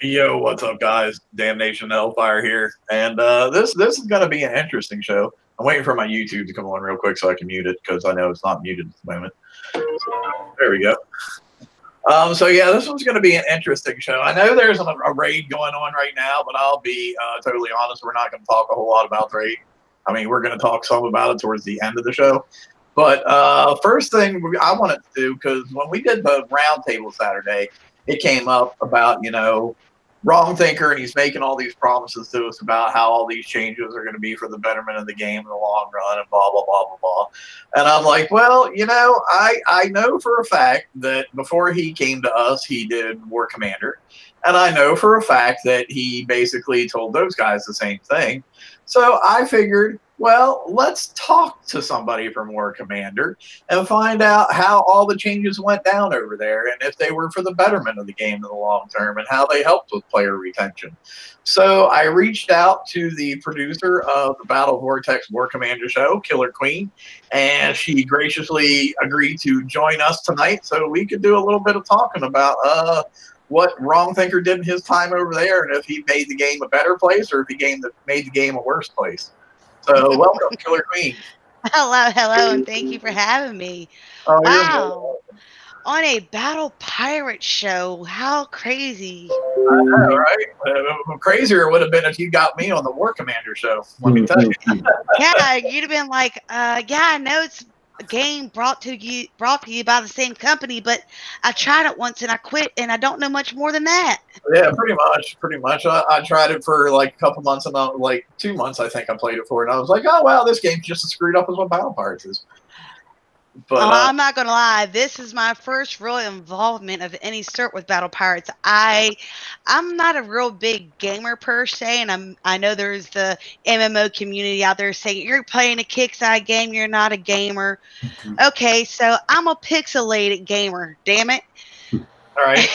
Yo, what's up, guys? Damnation-n-Hellfire here, and this is gonna be an interesting show. I'm waiting for my YouTube to come on real quick so I can mute it because I know it's not muted at the moment. There we go. So yeah, this one's going to be an interesting show. I know there's a raid going on right now, but I'll be totally honest. We're not going to talk a whole lot about the raid. I mean, we're going to talk some about it towards the end of the show. But first thing I wanted to do, because when we did the roundtable Saturday, it came up about, Wrong Thinker, and he's making all these promises to us about how all these changes are going to be for the betterment of the game in the long run and blah, blah, blah, blah, blah. And I'm like, well, I know for a fact that before he came to us, he did War Commander. And I know for a fact that he basically told those guys the same thing. So I figured, well, let's talk to somebody from War Commander and find out how all the changes went down over there and if they were for the betterment of the game in the long term and how they helped with player retention. So I reached out to the producer of the Battle Vortex War Commander show, Killer Queen, and she graciously agreed to join us tonight so we could do a little bit of talking about what Wrong Thinker did in his time over there and if he made the game a better place or if he made the game a worse place. So welcome, Killer Queen. Hello, and thank you for having me. Oh, Wow. On a Battle Pirate show. How crazy. I know, right? Crazier would have been if you got me on the War Commander show, let me tell you. Yeah, you'd have been like, yeah, I know it's a game brought to you by the same company, but I tried it once and I quit and I don't know much more than that. Yeah, pretty much. I tried it for like a couple months and like 2 months, I think I played it for, and I was like, oh wow, this game's just as screwed up as what Battle Pirates is. But I'm not gonna lie, this is my first real involvement of any sort with Battle Pirates. I'm not a real big gamer per se, and I know there's the MMO community out there saying you're playing a kickside game, you're not a gamer. Okay, so I'm a pixelated gamer, damn it. All right.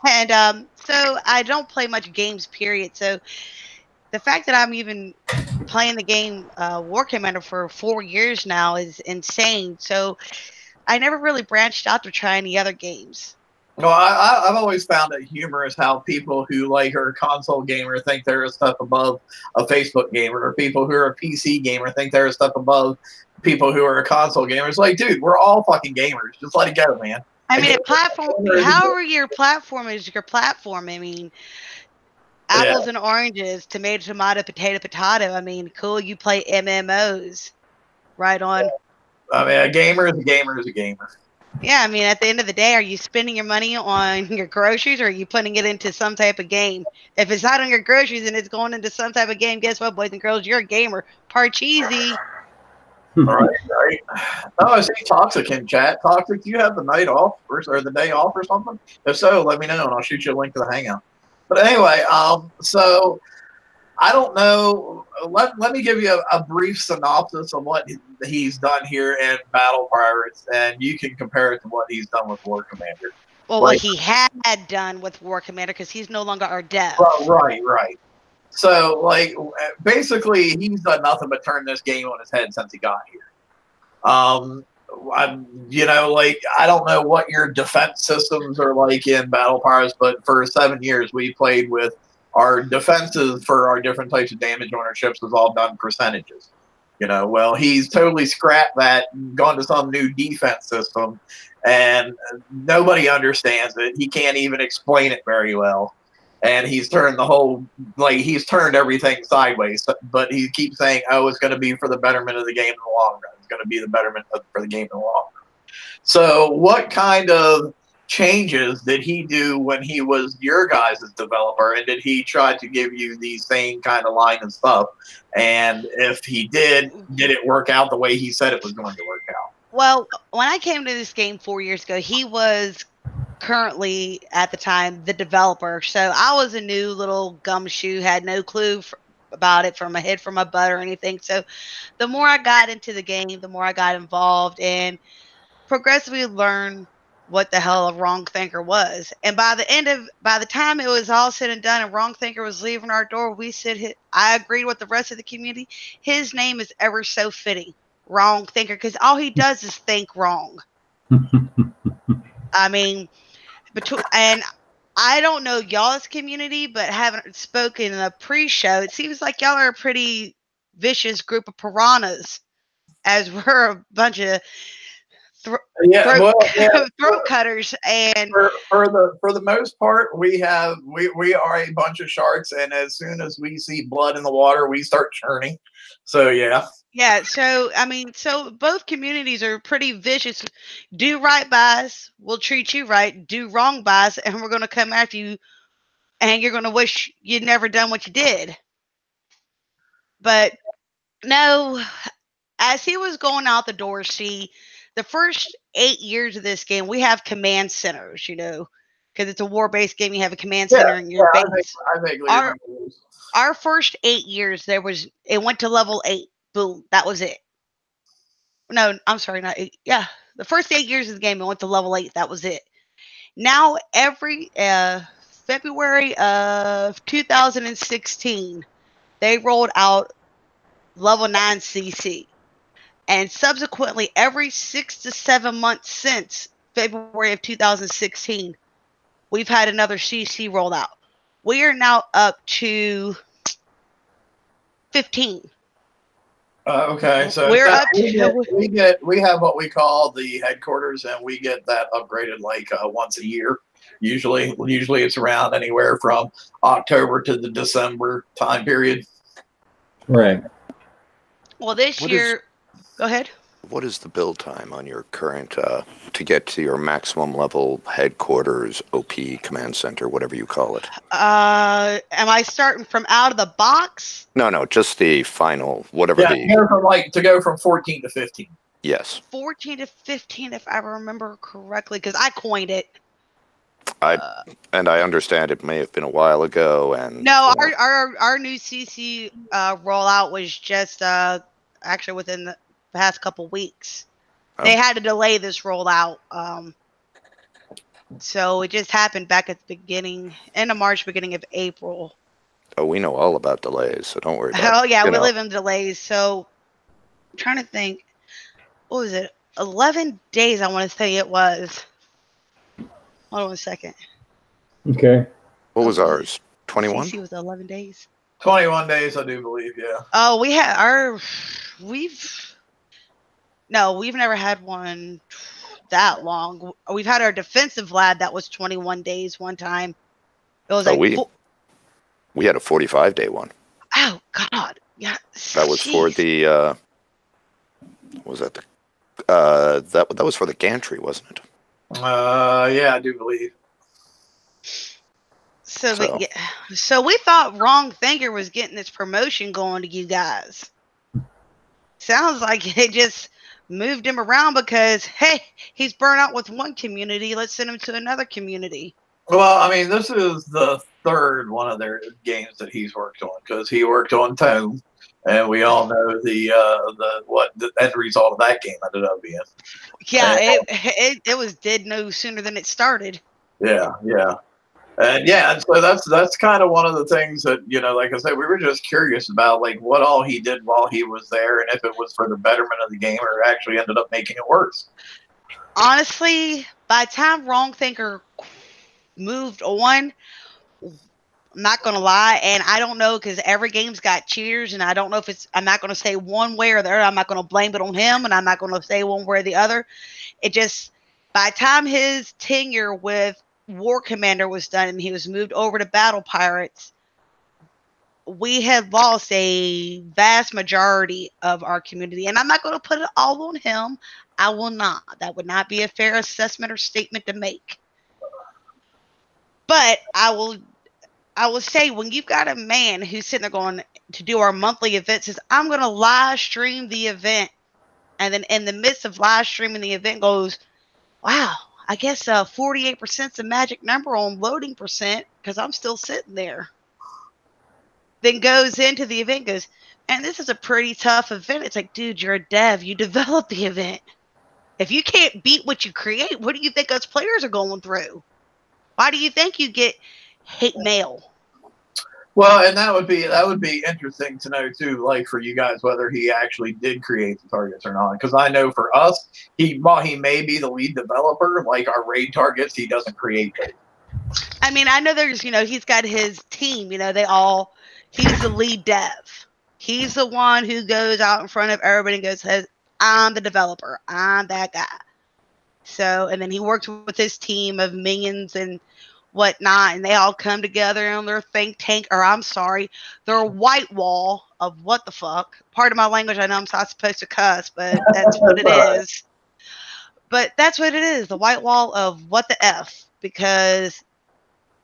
And so I don't play much games, period. So the fact that I'm even playing the game War Commander for 4 years now is insane. So I never really branched out to try any other games. No, I've always found it humorous how people who like are a console gamer think they're a step above a Facebook gamer, or people who are a PC gamer think they're a step above people who are a console gamer. It's like, dude, we're all fucking gamers. Just let it go, man. I mean, however your platform is your platform. I mean, apples and oranges, tomato, tomato, potato, potato. I mean, cool, you play MMOs. Right on. I mean, a gamer is a gamer is a gamer. Yeah, I mean, at the end of the day, are you spending your money on your groceries or are you putting it into some type of game? If it's not on your groceries and it's going into some type of game, guess what, boys and girls? You're a gamer. Parcheesi. All right. Oh, I see Toxic in chat. Toxic, do you have the night off or the day off or something? If so, let me know and I'll shoot you a link to the Hangout. But anyway, so I don't know. Let me give you a brief synopsis of what he's done here in Battle Pirates, and you can compare it to what he's done with War Commander. Well, what he had done with War Commander, because he's no longer our dev. Right. So, like, basically, he's done nothing but turn this game on its head since he got here. I don't know what your defense systems are like in Battle Pirates, but for 7 years, we played with our defenses for our different types of damage on our ships was all done percentages. Well, he's totally scrapped that, gone to some new defense system, and nobody understands it. He can't even explain it very well. And he's turned he's turned everything sideways, but he keeps saying, oh, it's going to be for the betterment of the game in the long run. It's going to be the betterment for the game in the long run. So what kind of changes did he do when he was your guys' developer, and did he try to give you the same kind of line of stuff? And if he did it work out the way he said it was going to work out? Well, when I came to this game 4 years ago, he was currently at the time the developer, so I was a new little gumshoe, had no clue about it from a head from a butt or anything. So the more I got into the game, the more I got involved and progressively learned what the hell a Wrong Thinker was. And by the time it was all said and done and Wrong Thinker was leaving our door, I agreed with the rest of the community. His name is ever so fitting, Wrong Thinker, because all he does is think wrong. I mean, I don't know y'all's community, but having spoken in a pre-show, it seems like y'all are a pretty vicious group of piranhas, as we're a bunch of Yeah, well, yeah, throat cutters. And for the most part, we are a bunch of sharks, and as soon as we see blood in the water, we start churning. So yeah. yeah, so I mean, so both communities are pretty vicious. Do right by us, we'll treat you right. Do wrong by us, and we're going to come after you, and you're going to wish you'd never done what you did. But no, as he was going out the door, see, the first 8 years of this game, we have command centers, because it's a war-based game. You have a command center in your base. I vaguely Our remember this. our first 8 years, it went to level 8. Boom, that was it. No, I'm sorry, not 8. Yeah, the first 8 years of the game, it went to level 8. That was it. Now every February of 2016, they rolled out level 9 CC. And subsequently, every 6 to 7 months since February of 2016, we've had another CC rolled out. We are now up to 15. Okay, so we're up we have what we call the headquarters, and we get that upgraded like once a year. Usually it's around anywhere from October to the December time period. Right. Well, this year, go ahead. What is the build time on your current to get to your maximum level headquarters, OP, command center, whatever you call it? Am I starting from out of the box? No, just the final, whatever. Yeah, to go from 14 to 15. Yes. 14 to 15, if I remember correctly, because I coined it. And I understand it may have been a while ago. And no, our new CC rollout was just actually within the past couple weeks. They had to delay this rollout, so it just happened back at the end of March, beginning of April. Oh, we know all about delays, so don't worry. Oh yeah, we live in delays. So I'm trying to think. What was it? 11 days, I want to say it was. Hold on a second. Okay. What was ours? 21? CC was 11 days. 21 days, I do believe, yeah. Oh, we've never had one that long. We've had our defensive lab that was 21 days one time. It was we had a 45-day one. Oh God. Yeah. That was for the what was that that was for the gantry, wasn't it? Yeah, I do believe. So we thought Wrong Thinker was getting this promotion going to you guys. Sounds like it just moved him around because, hey, he's burnt out with one community. Let's send him to another community. Well, I mean, this is the third one of their games that he's worked on, because he worked on Tome, and we all know what the end result of that game ended up being. Yeah, it was dead no sooner than it started. Yeah. And so that's kind of one of the things that, like I said, we were just curious about, like, what all he did while he was there, and if it was for the betterment of the game or actually ended up making it worse. Honestly, by the time Wrong Thinker moved on, I'm not going to lie, and I don't know, because every game's got cheaters, and I don't know if I'm not going to say one way or the other. I'm not going to blame it on him, and I'm not going to say one way or the other. It just, by the time his tenure with War Commander was done and he was moved over to Battle Pirates, we had lost a vast majority of our community. And I'm not going to put it all on him. I will not. That would not be a fair assessment or statement to make. But I will say, when you've got a man who's sitting there going to do our monthly event, says, I'm going to live stream the event. And then in the midst of live streaming the event goes, wow, I guess 48% is a magic number on loading percent because I'm still sitting there. Then goes into the event, goes, and this is a pretty tough event. It's like, dude, you're a dev. You develop the event. If you can't beat what you create, what do you think us players are going through? Why do you think you get hate mail? Well, and that would be interesting to know too, like for you guys, whether he actually did create the targets or not. Because I know for us, while he may be the lead developer, like our raid targets, he doesn't create those. I mean, I know there's, he's got his team, he's the lead dev. He's the one who goes out in front of everybody and goes, I'm the developer. I'm that guy. So, and then he works with his team of minions and whatnot, and they all come together on their think tank, or I'm sorry, their white wall of what the fuck. Part of my language, I know I'm not supposed to cuss, but that's what it is. But that's what it is, the white wall of what the F, because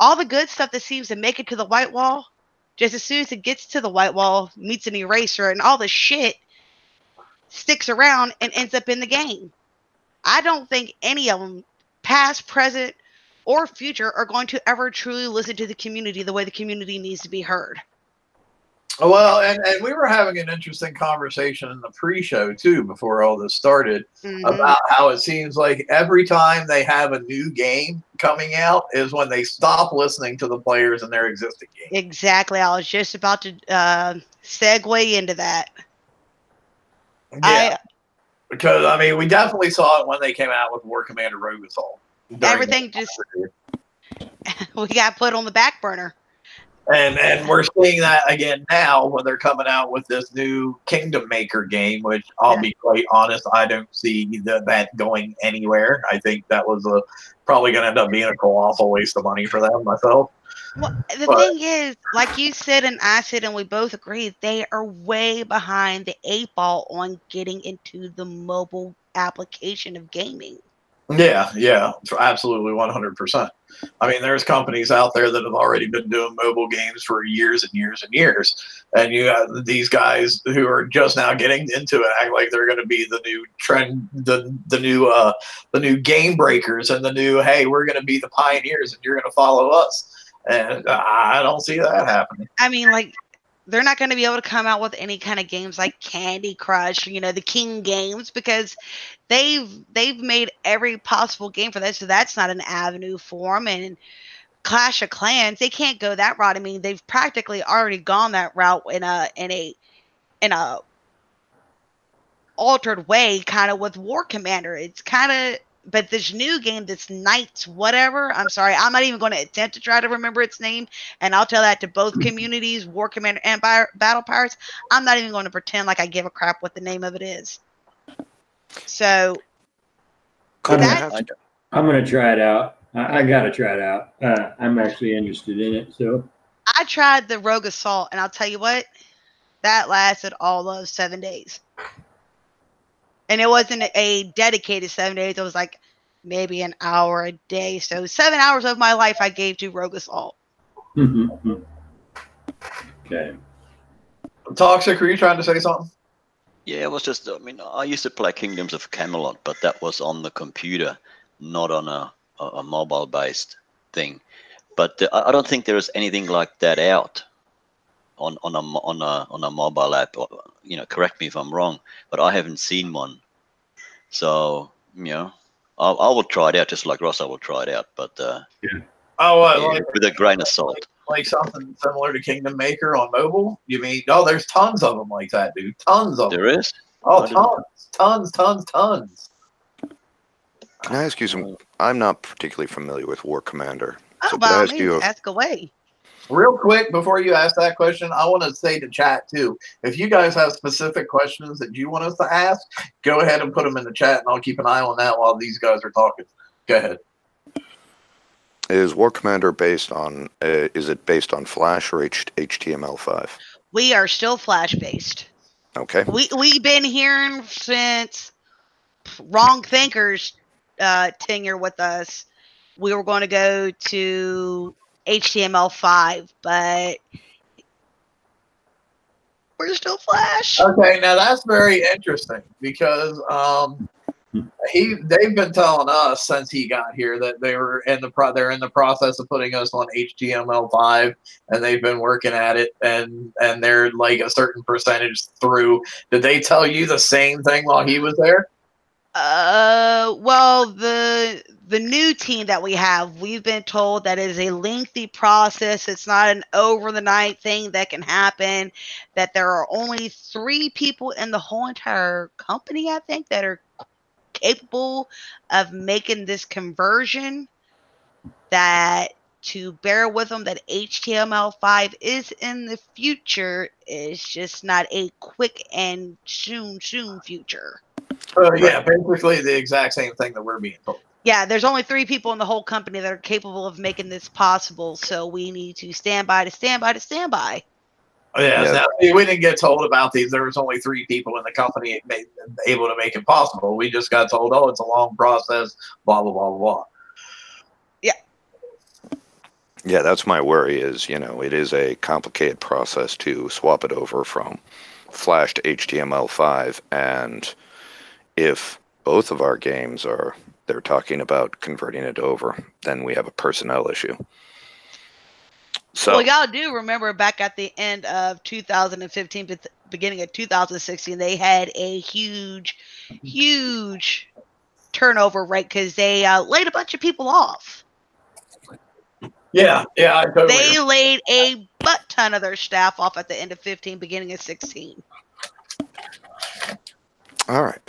all the good stuff that seems to make it to the white wall, just as soon as it gets to the white wall, meets an eraser, and all the shit sticks around and ends up in the game. I don't think any of them, past, present, or future, are going to ever truly listen to the community the way the community needs to be heard. Well, and we were having an interesting conversation in the pre-show, too, before all this started, about how it seems like every time they have a new game coming out is when they stop listening to the players in their existing game. Exactly. I was just about to segue into that. Yeah. Because, I mean, we definitely saw it when they came out with War Commander Rogue Assault. Everything just... we got put on the back burner. And we're seeing that again now when they're coming out with this new Kingdom Maker game, which I'll be quite honest, I don't see that going anywhere. I think that was probably going to end up being a colossal waste of money for them myself. Well, the thing is, like you said and I said, and we both agree, they are way behind the 8 ball on getting into the mobile application of gaming. Yeah, absolutely, 100%. I mean, there's companies out there that have already been doing mobile games for years and years and years, and you got these guys who are just now getting into it, act like they're going to be the new trend, the new game breakers, and the new, hey, we're going to be the pioneers, and you're going to follow us. And I don't see that happening. I mean, like, they're not going to be able to come out with any kind of games like Candy Crush, the King games, because they've made every possible game for that. So that's not an avenue for them. And Clash of Clans, they can't go that route. I mean, they've practically already gone that route in a altered way, kind of with War Commander. It's kind of, but this new game, this Knights whatever, I'm sorry, I'm not even going to attempt to try to remember its name, and I'll tell that to both communities, War Commander and Battle Pirates. I'm not even going to pretend like I give a crap what the name of it is. So I'm going to try it out. I got to try it out. I'm actually interested in it. So I tried the Rogue Assault, and I'll tell you what, that lasted all of 7 days. And it wasn't a dedicated 7 days. It was like maybe an hour a day. So 7 hours of my life I gave to Rogue Assault. Okay. Toxic, were you trying to say something? Yeah, it was just, I mean, I used to play Kingdoms of Camelot, but that was on the computer, not on a mobile-based thing. But I don't think there is anything like that out on a mobile app. Correct me if I'm wrong, but I haven't seen one. So I will try it out, just like Ross. I will try it out, but with a grain of salt. Like something similar to Kingdom Maker on mobile? You mean? Oh, there's tons of them like that, dude. Tons of them. There is? Oh, tons. Can I ask you some? I'm not particularly familiar with War Commander. Oh, by all means, ask away. Real quick, before you ask that question, I want to say to chat, too, if you guys have specific questions that you want us to ask, go ahead and put them in the chat, and I'll keep an eye on that while these guys are talking. Go ahead. Is War Commander based on, is it based on Flash or HTML5? We are still Flash-based. Okay. We've been hearing since Wrong Thinkers tenure with us. We were going to go to HTML5, but we're still Flash. Okay, now that's very interesting because they've been telling us since he got here that they're in the process of putting us on HTML5, and they've been working at it, and they're like a certain percentage through. Did they tell you the same thing while he was there? Well, the new team that we have, we've been told that it is a lengthy process. It's not an over the night thing that can happen, that there are only 3 people in the whole entire company, I think, that are capable of making this conversion, that to bear with them that HTML5 is in the future. It's just not a quick and soon future. Yeah, basically the exact same thing that we're being told. Yeah, there's only 3 people in the whole company that are capable of making this possible, so we need to stand by. Yeah. We didn't get told about these. There was only 3 people in the company able to make it possible. We just got told, oh, it's a long process, blah, blah, blah, blah. Yeah. Yeah, that's my worry is, it is a complicated process to swap it over from Flash to HTML5. And if both of our games they're talking about converting it over, then we have a personnel issue. So, well, y'all do remember back at the end of 2015, but the beginning of 2016, they had a huge turnover rate because they laid a bunch of people off. Yeah, I totally. They laid a butt ton of their staff off at the end of 15, beginning of 16. All right.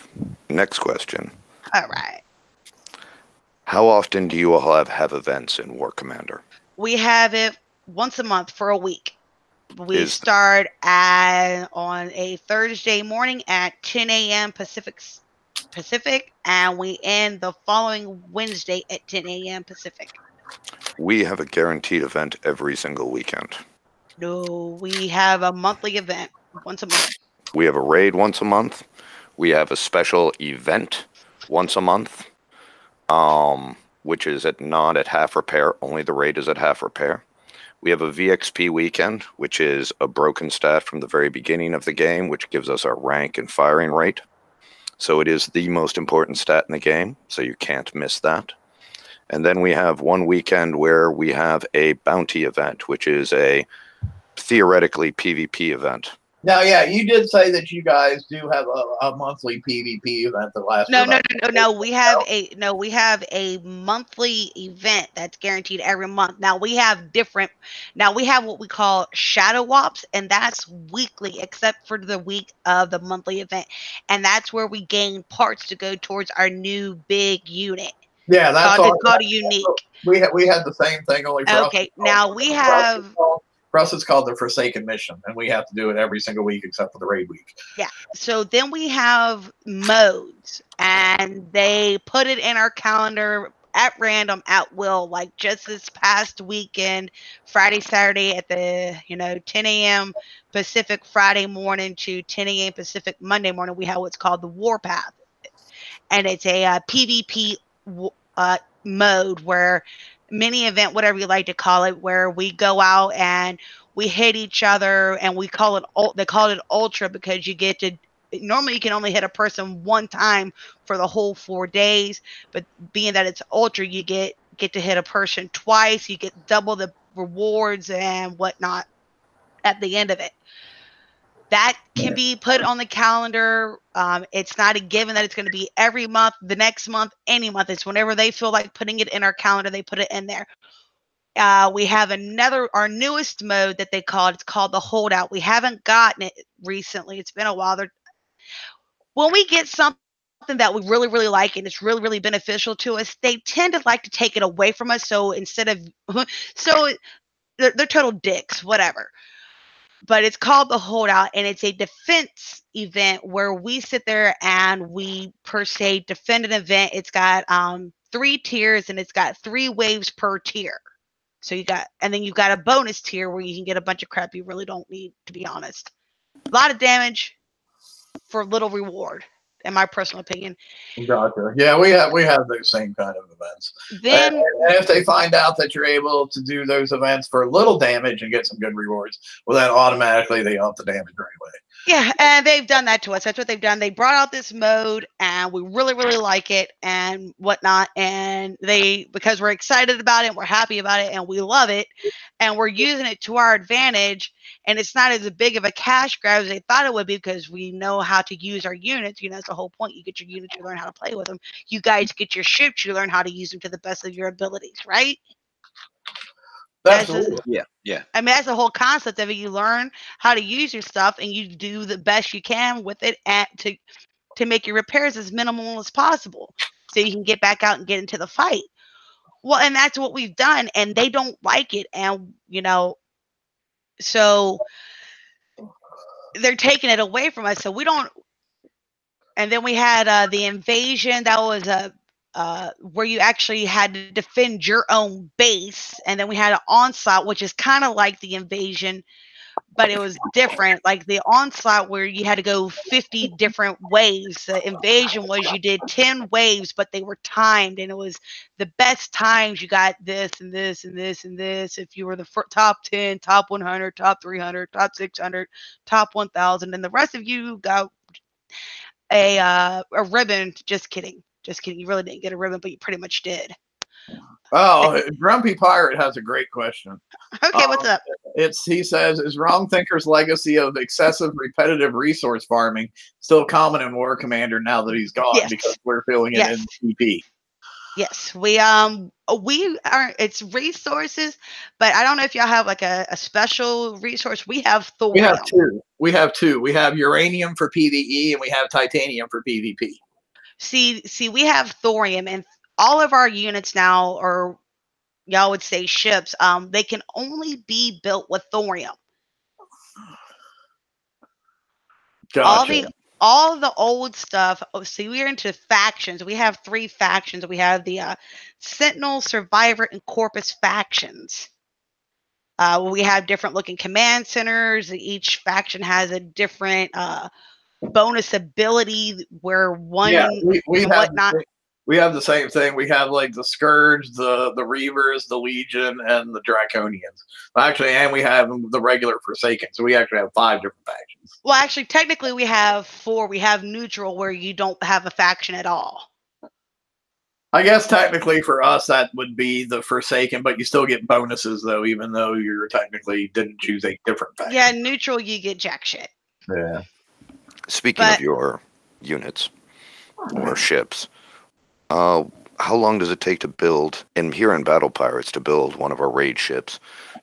Next question. All right. How often do you all have events in War Commander? We have it once a month for a week. We start on a Thursday morning at 10 a.m. Pacific, and we end the following Wednesday at 10 a.m. Pacific. We have a guaranteed event every single weekend. No, we have a monthly event once a month. We have a raid once a month. We have a special event once a month, which is not at half repair. Only the raid is at half repair. We have a VXP weekend, which is a broken stat from the very beginning of the game, which gives us our rank and firing rate. So it is the most important stat in the game, so you can't miss that. And then we have one weekend where we have a bounty event, which is a theoretically PvP event. Now, yeah, you did say that you guys do have a monthly PvP event that lasts. No. We have a monthly event that's guaranteed every month. Now we have what we call shadow wops, and that's weekly, except for the week of the monthly event, and that's where we gain parts to go towards our new big unit. Yeah, that's called a unique. We had the same thing, only for okay. us. Now we have. For us, it's called the Forsaken Mission, and we have to do it every single week except for the raid week. Yeah. So then we have modes, and they put it in our calendar at random, at will. Like just this past weekend, Friday, Saturday at the 10 a.m. Pacific Friday morning to 10 a.m. Pacific Monday morning, we have what's called the Warpath, and it's a PvP mode where mini event, whatever you like to call it, where we go out and we hit each other, and they call it ultra because normally you can only hit a person one time for the whole 4 days, but being that it's ultra, you get to hit a person twice, you get double the rewards and whatnot at the end of it. That can be put on the calendar. It's not a given that it's going to be every month, the next month, any month. It's whenever they feel like putting it in our calendar, they put it in there. We have our newest mode that it's called the Holdout. We haven't gotten it recently. It's been a while. When we get something that we really, really like and it's really, really beneficial to us, they tend to like to take it away from us. So they're total dicks, whatever. But it's called the Holdout, and it's a defense event where we sit there and we, per se, defend an event. It's got 3 tiers, and it's got 3 waves per tier. So you've got a bonus tier where you can get a bunch of crap you really don't need, to be honest. A lot of damage for little reward, in my personal opinion. Gotcha. Yeah, we have those same kind of events. Then, and if they find out that you're able to do those events for little damage and get some good rewards, well, then automatically they up the damage right away. Yeah, and they've done that to us. That's what they've done. They brought out this mode, and we really, really like it and whatnot. And because we're excited about it, we're happy about it, and we love it, and we're using it to our advantage. And it's not as big of a cash grab as they thought it would be because we know how to use our units. That's the whole point. You get your units, you learn how to play with them. You guys get your ships, you learn how to use them to the best of your abilities, right? Yeah. I mean, that's the whole concept of it. You learn how to use your stuff, and you do the best you can with it to make your repairs as minimal as possible, so you can get back out and get into the fight. Well, and that's what we've done, and they don't like it, and so they're taking it away from us. So we don't. And then we had the invasion. That was where you actually had to defend your own base, and then we had an onslaught, which is kind of like the invasion, but it was different. Like the onslaught, where you had to go 50 different waves. The invasion was you did 10 waves, but they were timed, and it was the best times. You got this and this and this and this. If you were the top 10, top 100, top 300, top 600, top 1,000, and the rest of you got a ribbon. Just kidding. You really didn't get a ribbon, but you pretty much did. Oh, Grumpy Pirate has a great question. Okay, what's up? He says, is Wrong Thinker's legacy of excessive repetitive resource farming still common in War Commander now that he's gone? Yes. Because we're feeling it in TP. Yes, we are. It's resources, but I don't know if y'all have like a special resource. We have thorium. We have two. We have uranium for PvE, and we have titanium for PvP. See, we have thorium, and all of our units now, or y'all would say ships, they can only be built with thorium. Gotcha. All of the old stuff. See, we're into factions. We have 3 factions. We have the Sentinel, Survivor, and Corpus factions. We have different looking command centers. Each faction has a different bonus ability where one we and whatnot. We have the same thing. We have like the Scourge, the Reavers, the Legion, and the Draconians. Actually, and we have the regular Forsaken. So we actually have 5 different factions. Well, actually, technically we have 4. We have neutral, where you don't have a faction at all. I guess technically for us that would be the Forsaken, but you still get bonuses though, even though you're technically didn't choose a different faction. Yeah, neutral you get jack shit. Yeah. Speaking of your units or ships, how long does it take to build? And here in Battle Pirates, to build one of our raid ships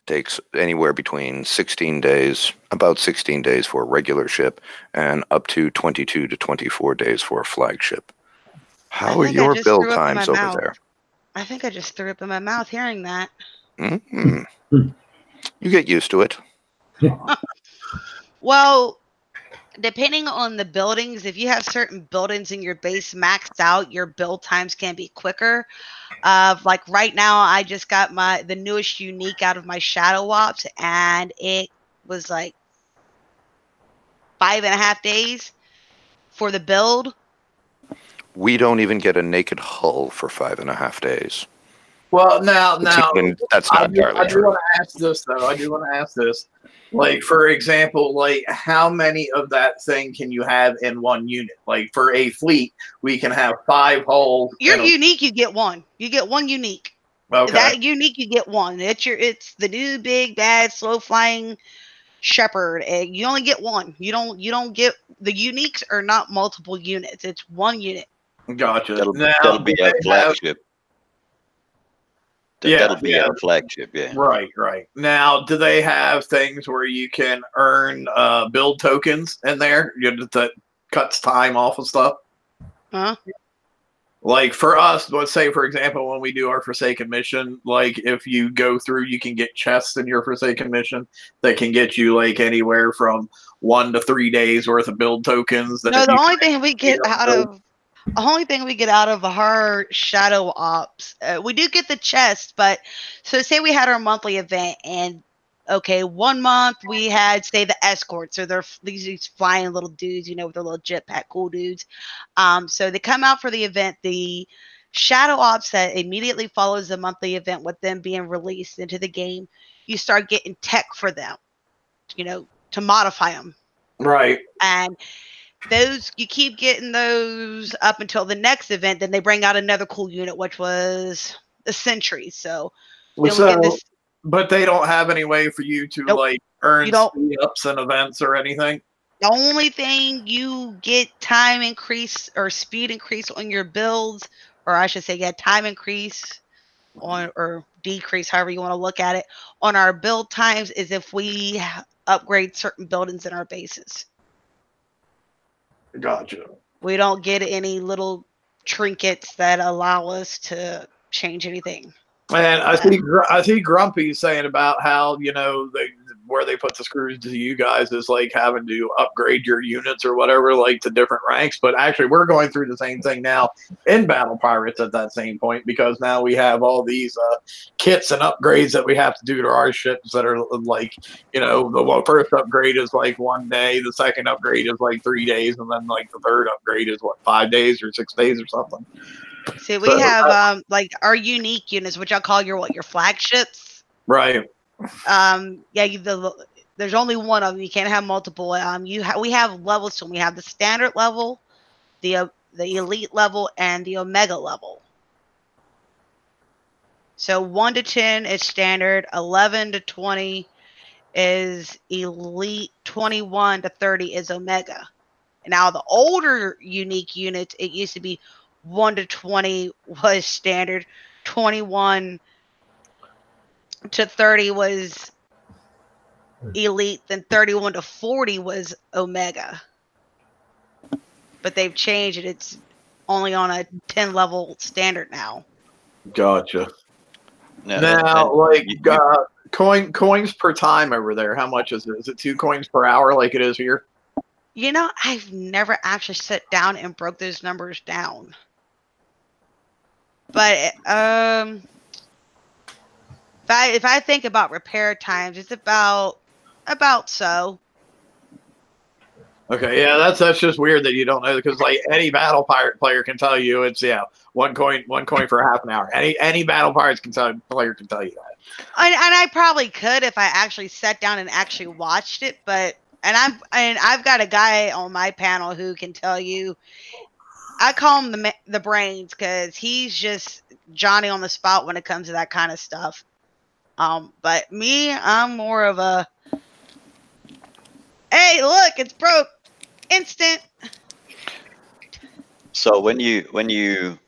takes anywhere between 16 days, about 16 days for a regular ship, and up to 22 to 24 days for a flagship. How are your build times over there? I think I just threw up in my mouth hearing that. Mm-hmm. You get used to it. Well, depending on the buildings, if you have certain buildings in your base maxed out, your build times can be quicker. Like right now, I just got the newest unique out of my Shadow Ops, and it was like 5.5 days for the build. We don't even get a naked hull for 5.5 days. Well, now that's not entirely true. I do want to ask this though. Like, for example, like how many of that thing can you have in one unit? Like for a fleet, we can have 5 hulls. You're unique. You get 1. You get 1 unique. Okay. That unique, you get 1. It's the new big bad slow flying shepherd. And you only get 1. You don't get the uniques are not multiple units. It's 1 unit. Gotcha. That'll be our flagship. That'll be our flagship, yeah. Right. Now, do they have things where you can earn build tokens in there that cuts time off of stuff? Huh? Like for us, let's say, for example, when we do our Forsaken mission, like if you go through, you can get chests in your Forsaken mission that can get you like anywhere from 1 to 3 days worth of build tokens. No, the only thing we get out of our Shadow Ops, we do get the chest, but so say we had our monthly event, and okay, 1 month we had, say, the escorts, or they're these flying little dudes, with their little jetpack, cool dudes. So they come out for the event. The Shadow Ops that immediately follows the monthly event with them being released into the game, you start getting tech for them, to modify them. Right. And those, you keep getting those up until the next event. Then they bring out another cool unit, which was the Sentry. So but they don't have any way for you to like earn speed ups and events or anything. The only thing you get time increase or speed increase on your builds, or I should say, time increase on or decrease, however you want to look at it, on our build times is if we upgrade certain buildings in our bases. Gotcha. We don't get any little trinkets that allow us to change anything. And I see Grumpy saying about how where they put the screws to you guys is like having to upgrade your units or whatever, like to different ranks. But actually, we're going through the same thing now in Battle Pirates at that same point, because now we have all these kits and upgrades that we have to do to our ships that are like, the first upgrade is like 1 day, the second upgrade is like 3 days, and then like the third upgrade is 5 days or 6 days or something. See, we have like our unique units, which I'll call your flagships. Right. There's only one of them. You can't have multiple. We have levels, so we have the standard level, the elite level, and the omega level. So 1 to 10 is standard, 11 to 20 is elite, 21 to 30 is omega. And now the older unique units, it used to be 1 to 20 was standard, 21 to 30 was elite, then 31 to 40 was omega. But they've changed it. It's only on a 10 level standard now. Gotcha. Coins per time over there, how much is it? Is it 2 coins per hour like it is here? I've never actually sat down and broke those numbers down. But if I think about repair times, it's about so. Okay, yeah, that's just weird that you don't know, because like any Battle Pirate player can tell you it's 1 coin for half an hour. Any Battle Pirates player can tell you that. And I probably could if I actually sat down and actually watched it, but I've got a guy on my panel who can tell you. I call him the brains, because he's just Johnny on the spot when it comes to that kind of stuff. But me, I'm more of a, hey, look, it's broke, instant. So when you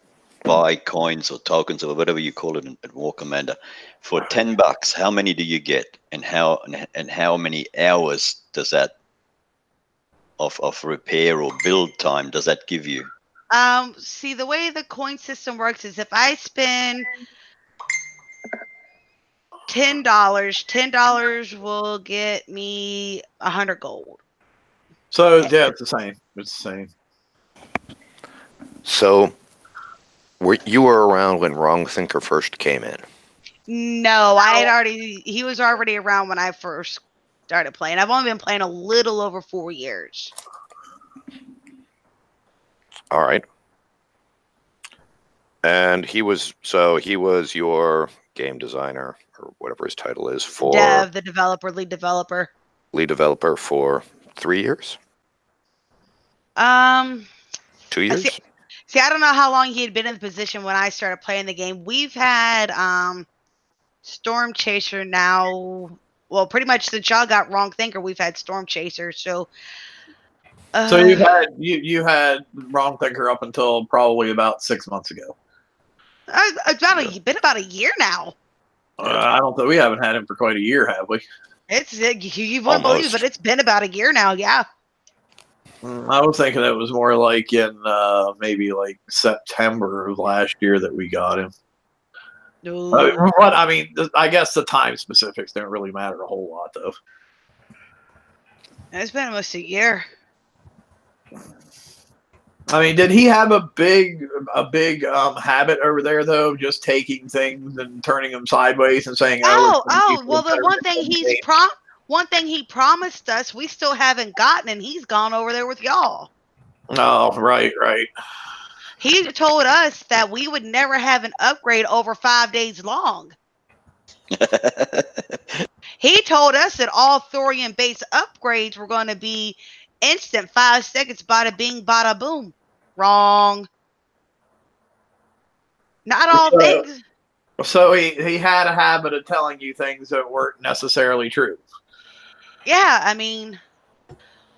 buy coins or tokens or whatever you call it at War Commander, for $10, how many do you get, and how many hours does that of repair or build time does that give you? See, the way the coin system works is if I spend $10 will get me 100 gold. So yeah, it's the same. It's the same. So, you were around when Wrong Thinker first came in? No, he was already around when I first started playing. I've only been playing a little over 4 years. All right. And he was your game designer, or whatever his title is, for lead developer for 3 years. 2 years. See, I don't know how long he had been in the position when I started playing the game. We've had Storm Chaser now. Well, pretty much since y'all got Wrong Thinker, we've had Storm Chaser. So you had Wrong Thinker up until probably about 6 months ago. It's been about a year now. I don't think we haven't had him for quite a year, have we? You won't believe it, but it's been about a year now. Yeah. I was thinking it was more like in maybe like September of last year that we got him. But I mean, I guess the time specifics don't really matter a whole lot, though. It's been almost a year. I mean, did he have a big habit over there, though, just taking things and turning them sideways and saying, well, the one thing he promised us, we still haven't gotten, and he's gone over there with y'all. Oh, right. He told us that we would never have an upgrade over 5 days long. He told us that all thorium-based upgrades were going to be instant, 5 seconds, bada bing, bada boom. Wrong. Not all things. So he had a habit of telling you things that weren't necessarily true. Yeah, I mean,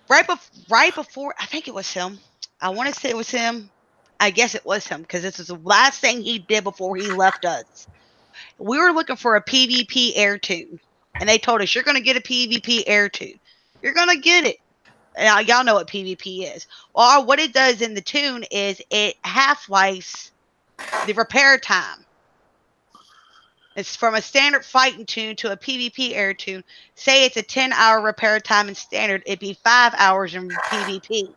right before, I think it was him. I want to say it was him. I guess it was him, because this was the last thing he did before he left us. We were looking for a PvP air tune, and they told us, you're going to get a PvP air tune. You're going to get it. Now, y'all know what PvP is. Or what it does in the tune is it half-lives the repair time. It's from a standard fighting tune to a PvP air tune. Say it's a 10-hour repair time in standard, it'd be 5 hours in PvP.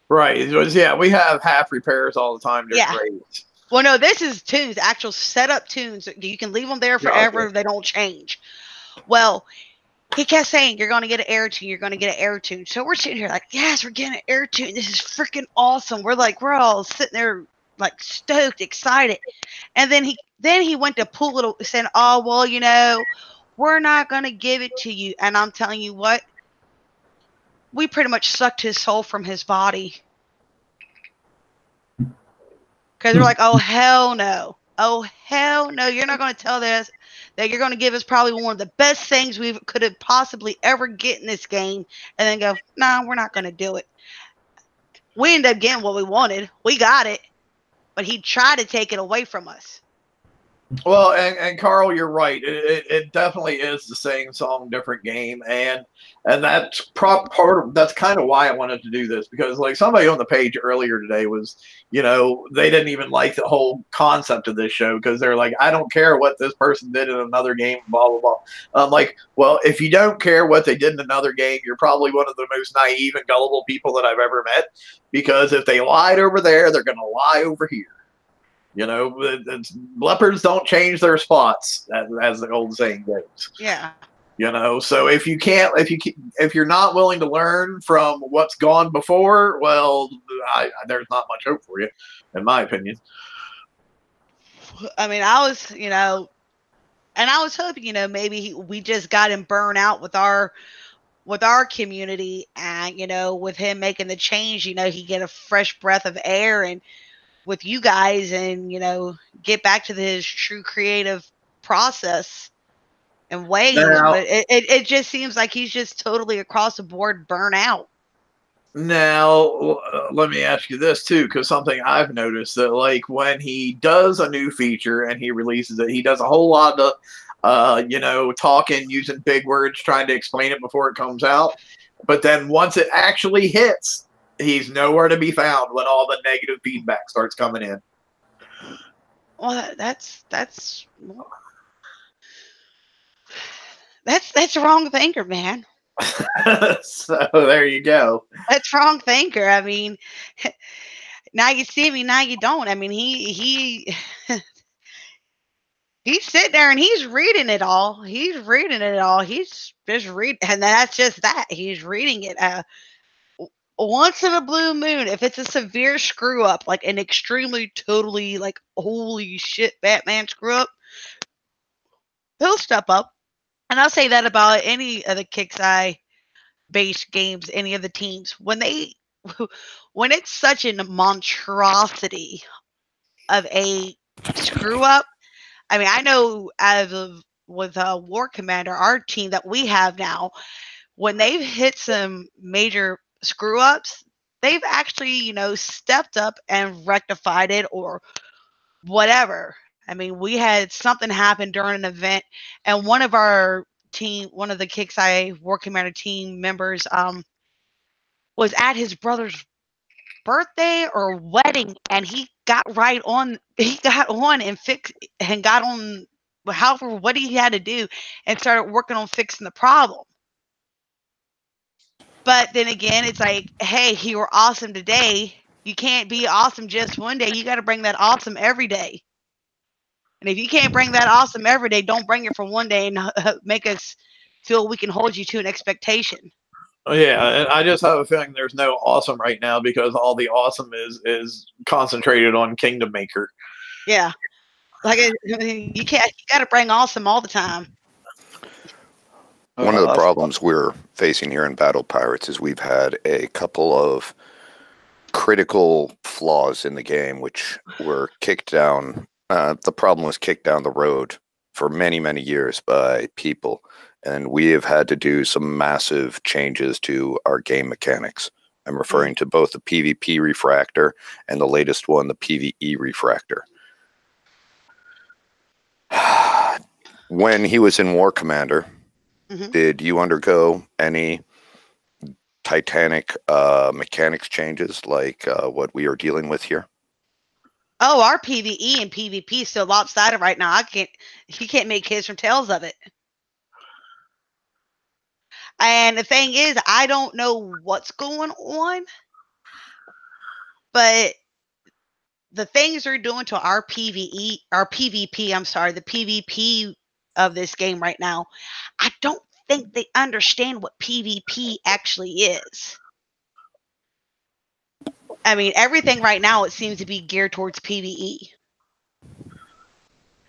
Right. It was, yeah, we have half repairs all the time during raids. Well, no, this is tunes, actual setup tunes. You can leave them there forever. They don't change. Well, he kept saying, you're going to get an air tune. You're going to get an air tune. So we're sitting here like, yes, we're getting an air tune. This is freaking awesome. We're all sitting there like stoked, excited. And then he went to pull it, saying, oh, well, you know, we're not going to give it to you. And I'm telling you what, we pretty much sucked his soul from his body. Because they're like, oh, hell no. Oh, hell no. You're not going to tell us that you're going to give us probably one of the best things we could have possibly ever get in this game. And then go, no, we're not going to do it. We ended up getting what we wanted. We got it. But he tried to take it away from us. Well, and Carl, you're right. It definitely is the same song, different game, and that's that's kind of why I wanted to do this, because like somebody on the page earlier today was, you know, they didn't even like the whole concept of this show because they're like, I don't care what this person did in another game, blah blah blah. I'm like, well, if you don't care what they did in another game, you're probably one of the most naive and gullible people that I've ever met, because if they lied over there, they're going to lie over here. You know, leopards don't change their spots, as the old saying goes. Yeah. You know, so if you're not willing to learn from what's gone before, well, there's not much hope for you, in my opinion. I mean, I was, you know, and I was hoping, you know, maybe we just got him burned out with our community, and you know, with him making the change, you know, he get a fresh breath of air and with you guys, and you know, get back to his true creative process and ways. But it just seems like he's just totally across the board burnt out. Now, let me ask you this too, because something I've noticed that like when he does a new feature and he releases it, he does a whole lot of you know, talking, using big words, trying to explain it before it comes out. But then once it actually hits, he's nowhere to be found when all the negative feedback starts coming in. Well, that's wrong thinker, man. So there you go. That's wrong thinker. I mean, now you see me, now you don't. I mean, he's sitting there and he's reading it all. He's reading it all. He's just reading, and that's just that. He's reading it. Once in a blue moon, if it's a severe screw up, like an extremely, totally, like, holy shit, Batman screw up, he'll step up. And I'll say that about any of the Kixeye based games, any of the teams. When it's such a monstrosity of a screw up, I mean, I know with War Commander, our team that we have now, when they've hit some major screw ups, they've actually, you know, stepped up and rectified it or whatever. I mean, we had something happen during an event, and one of the Kixeye War Commander team members was at his brother's birthday or wedding, and he got on and fixed and got on however what he had to do and started working on fixing the problem. But then again, it's like, hey, you were awesome today. You can't be awesome just one day. You got to bring that awesome every day. And if you can't bring that awesome every day, don't bring it for one day and make us feel we can hold you to an expectation. Yeah, and I just have a feeling there's no awesome right now because all the awesome is concentrated on Kingdom Maker. Yeah, like you got to bring awesome all the time. One of the problems we're facing here in Battle Pirates is we've had a couple of critical flaws in the game, which were kicked down. The problem was kicked down the road for many, many years by people. And we have had to do some massive changes to our game mechanics. I'm referring to both the PvP refractor and the latest one, the PvE refractor. When he was in War Commander, did you undergo any titanic mechanics changes like what we are dealing with here? Oh, our PvE and PvP is so lopsided right now. You can't make heads from tails of it. And the thing is, I don't know what's going on, but the things they're doing to our PvP, I'm sorry, the PvP of this game right now, I don't think they understand what PvP actually is. I mean, everything right now, it seems to be geared towards PvE.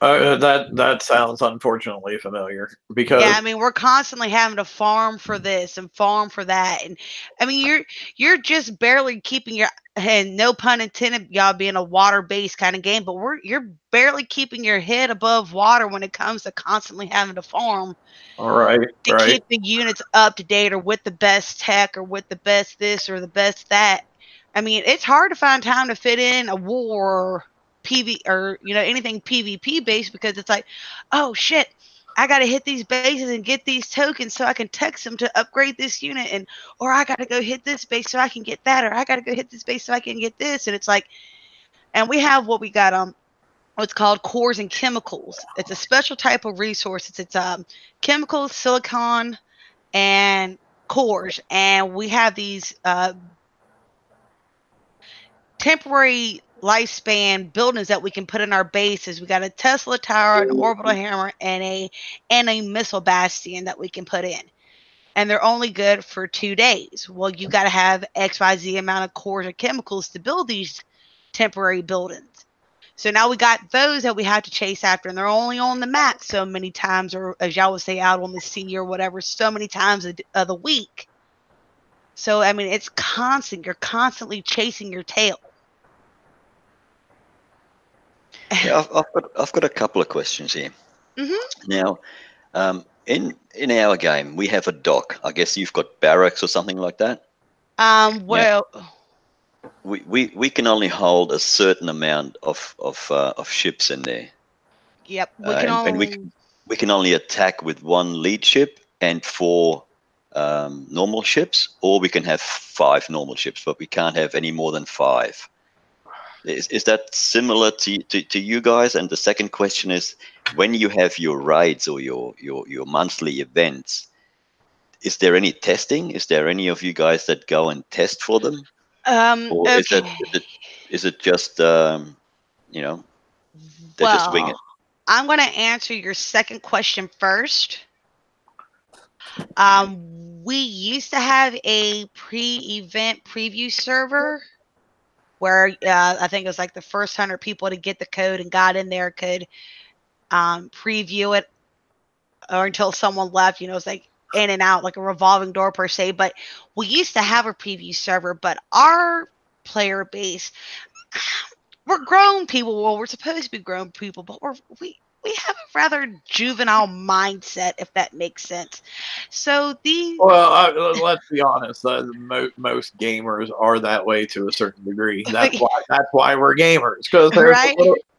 That sounds unfortunately familiar because yeah, I mean we're constantly having to farm for this and farm for that, and I mean you're just barely keeping your, and no pun intended, y'all being a water-based kind of game, but you're barely keeping your head above water when it comes to constantly having to farm. All right, to keep the units up to date or with the best tech or with the best this or the best that. I mean, it's hard to find time to fit in a war PV or anything PvP based, because it's like, oh shit, I gotta hit these bases and get these tokens so I can text them to upgrade this unit, and or I gotta go hit this base so I can get that, or I gotta go hit this base so I can get this, and it's like, and we have what we got what's called cores and chemicals. It's a special type of resource. It's chemicals, silicon, and cores, and we have these temporary lifespan buildings that we can put in our bases. We got a Tesla tower, an orbital hammer, and a missile bastion that we can put in. And they're only good for 2 days. Well, you got to have XYZ amount of cores or chemicals to build these temporary buildings. So now we got those that we have to chase after, and they're only on the map so many times, or as y'all would say, out on the sea or whatever, so many times of the week. So, I mean, it's constant. You're constantly chasing your tail. Yeah, I've got a couple of questions here. Mm-hmm. Now, in our game, we have a dock. I guess you've got barracks or something like that. Well, we can only hold a certain amount of ships in there. Yep, we can only attack with 1 lead ship and 4 normal ships, or we can have 5 normal ships, but we can't have any more than 5. Is that similar to you guys? And the second question is, when you have your raids or your monthly events, is there any testing? Is there any of you guys that go and test for them? Or okay. is it just they just wing it? I'm going to answer your second question first. We used to have a pre-event preview server where I think it was like the first 100 people to get the code and got in there could preview it, or until someone left. It's like in and out, like a revolving door per se. But we used to have a preview server, but our player base, we're grown people. Well, we're supposed to be grown people, but we have a rather juvenile mindset, if that makes sense. So let's be honest. Most gamers are that way to a certain degree. That's why we're gamers, because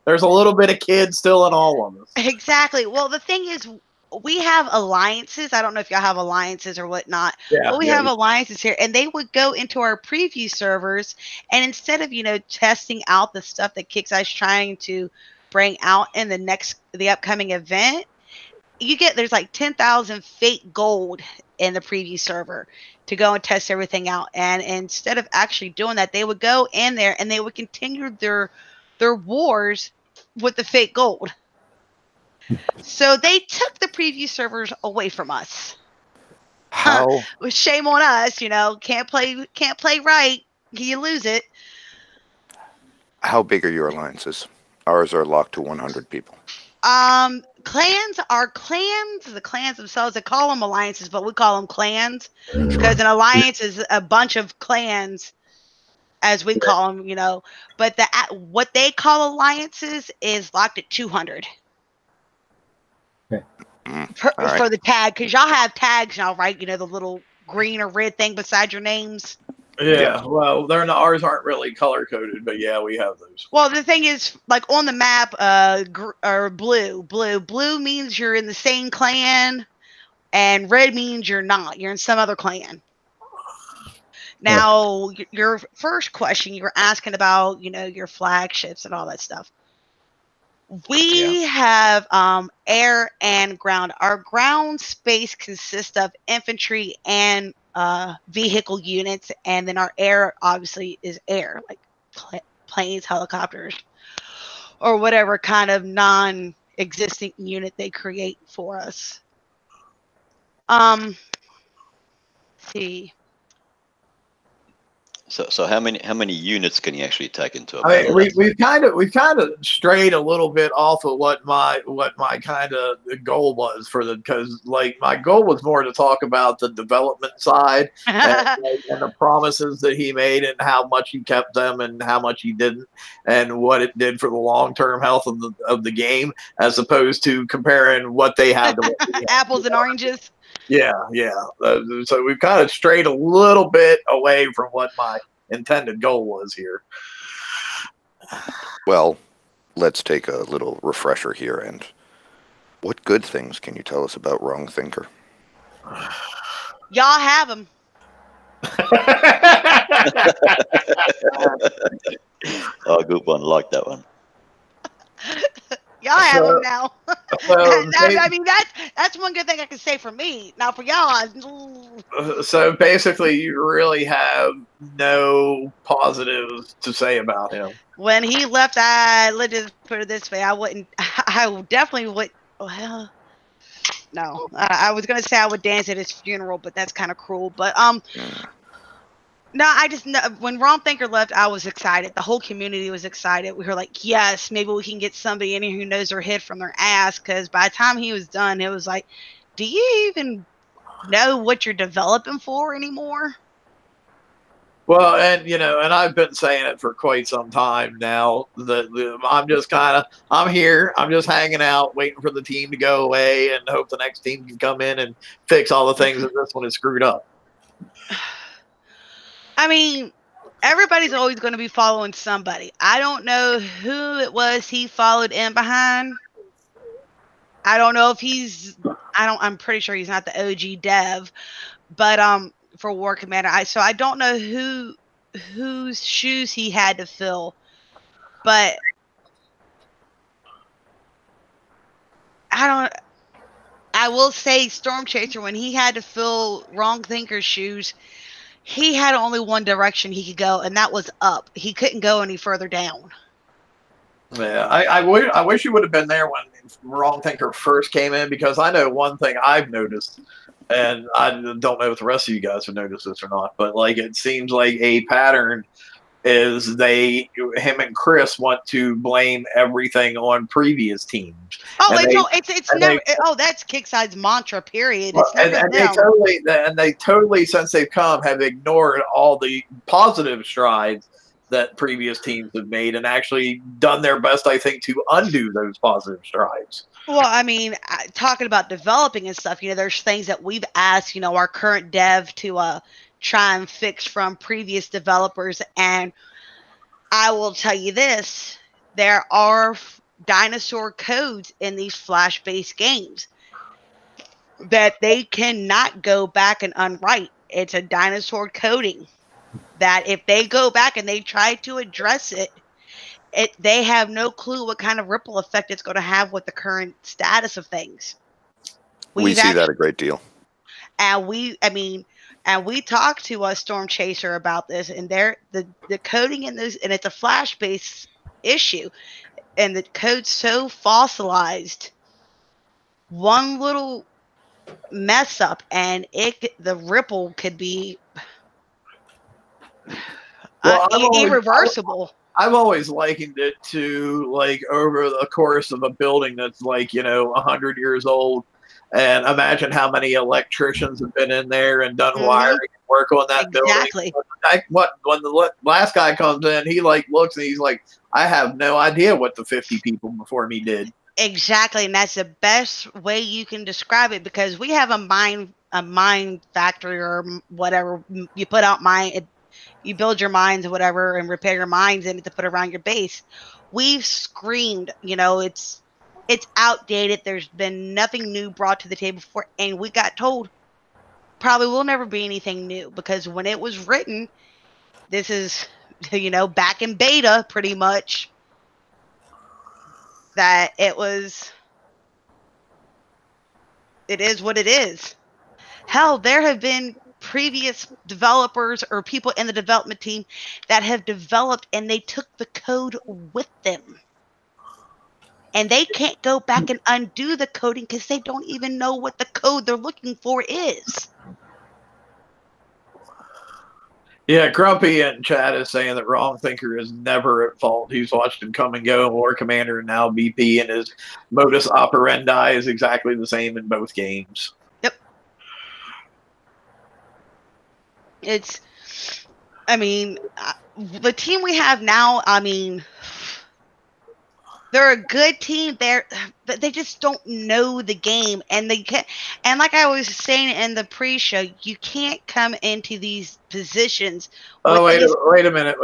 there's a little bit of kid still in all of us. Exactly. Well, the thing is, we have alliances. I don't know if y'all have alliances or whatnot, but we have alliances here, and they would go into our preview servers, and instead of testing out the stuff that Kixeye's trying to bring out in the upcoming event, there's like 10,000 fake gold in the preview server to go and test everything out. And instead of actually doing that, they would go in there and they would continue their wars with the fake gold. So they took the preview servers away from us. How? Shame on us, can't play right, you lose it. How big are your alliances? Ours are locked to 100 people. Clans are clans. The clans themselves, they call them alliances, but we call them clans because an alliance is a bunch of clans, as we call them, But what they call alliances is locked at 200. For the tag, because y'all have tags now, right? The little green or red thing beside your names. Yeah, well, ours aren't really color coded, but yeah, we have those. Well, the thing is, like on the map, or blue means you're in the same clan, and red means you're not. You're in some other clan. Now, your first question, you were asking about, your flagships and all that stuff. We have air and ground. Our ground space consists of infantry and vehicle units, and then our air obviously is air, like planes, helicopters, or whatever kind of non-existing unit they create for us. See. So how many units can you actually take into a battle? I mean, we've kind of strayed a little bit off of what my kind of goal was because like my goal was more to talk about the development side and the promises that he made and how much he kept them and how much he didn't and what it did for the long-term health of the game, as opposed to comparing what they had to what we had. Apples and oranges. Yeah. So we've kind of strayed a little bit away from what my intended goal was here. Well, let's take a little refresher here. And what good things can you tell us about Wrong Thinker? Y'all have them. Oh, good one. Like that one. Y'all have them now. I mean, that's one good thing I can say for me. Now for y'all. So basically, you really have no positives to say about him. When he left, let's just put it this way: I definitely would. Well, no, I was gonna say I would dance at his funeral, but that's kind of cruel. But no, I just know when Wrong Thinker left, I was excited. The whole community was excited. We were like, yes, maybe we can get somebody in here who knows their head from their ass. Because by the time he was done, it was like, do you even know what you're developing for anymore? Well, and I've been saying it for quite some time now. I'm here. I'm just hanging out, waiting for the team to go away, and hope the next team can come in and fix all the things that this one has screwed up. I mean, everybody's always going to be following somebody. I don't know who it was he followed in behind. I don't know if I'm pretty sure he's not the OG dev, but for War Commander, so I don't know whose shoes he had to fill, but I will say Storm Chaser, when he had to fill Wrong Thinker's shoes, he had only one direction he could go, and that was up. He couldn't go any further down. Yeah, I wish you would have been there when Wrong Thinker first came in, because I know one thing I've noticed, and I don't know if the rest of you guys have noticed this or not, but like it seems like a pattern is him and Chris want to blame everything on previous teams. Oh, that's Kickside's mantra. Period. And they totally, since they've come, have ignored all the positive strides that previous teams have made and actually done their best, I think, to undo those positive strides. Well, I mean, talking about developing and stuff, there's things that we've asked, our current dev to try and fix from previous developers. And I will tell you this, there are dinosaur codes in these Flash-based games that they cannot go back and unwrite. It's a dinosaur coding that if they go back and they try to address it, they have no clue what kind of ripple effect it's going to have with the current status of things. We see that a great deal. And we talked to a Storm Chaser about this, and the coding in those, and it's a Flash-based issue, and the code's so fossilized, one little mess up, and the ripple could be irreversible. I've always likened it to like over the course of a building that's like 100 years old. And imagine how many electricians have been in there and done wiring and work on that building. When the last guy comes in, he like looks and he's like, I have no idea what the 50 people before me did. Exactly, and that's the best way you can describe it, because we have a mine factory or whatever. You put out you build your mines or whatever and repair your mines in it to put around your base. We've screamed, it's outdated. There's been nothing new brought to the table before, and we got told probably will never be anything new, because when it was written, this is, back in beta pretty much, that it is what it is. Hell, there have been previous developers or people in the development team that have developed and they took the code with them. And they can't go back and undo the coding because they don't even know what the code they're looking for is. Yeah, Grumpy in chat is saying that Wrong Thinker is never at fault. He's watched him come and go in War Commander and now BP, and his modus operandi is exactly the same in both games. Yep. The team we have now, they're a good team. They just don't know the game, and they can't. And like I was saying in the pre-show, you can't come into these positions. Oh, wait a minute.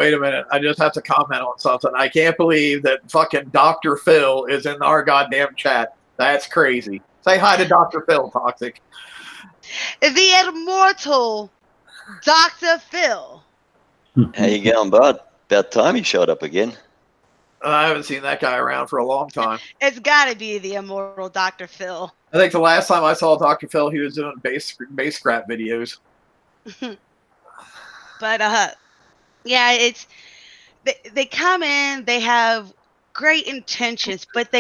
I just have to comment on something. I can't believe that fucking Dr. Phil is in our goddamn chat. That's crazy. Say hi to Dr. Phil, Toxic. The immortal Dr. Phil. How you going, bud? About time you showed up again. I haven't seen that guy around for a long time. It's got to be the immortal Dr. Phil. I think the last time I saw Dr. Phil, he was doing bass scrap videos. But yeah, they come in, they have great intentions, but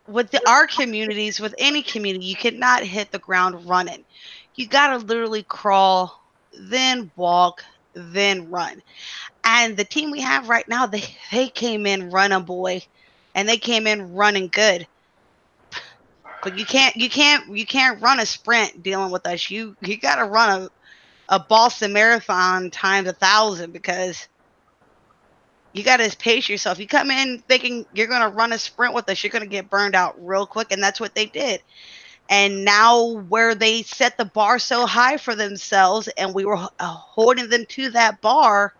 with our communities, with any community, you cannot hit the ground running. You got to literally crawl, then walk, then run. And the team we have right now, they came in running, boy, and they came in running good. But you can't run a sprint dealing with us. You got to run a Boston Marathon times 1,000, because you got to pace yourself. You come in thinking you're going to run a sprint with us, you're going to get burned out real quick, and that's what they did. And now where they set the bar so high for themselves, and we were holding them to that bar,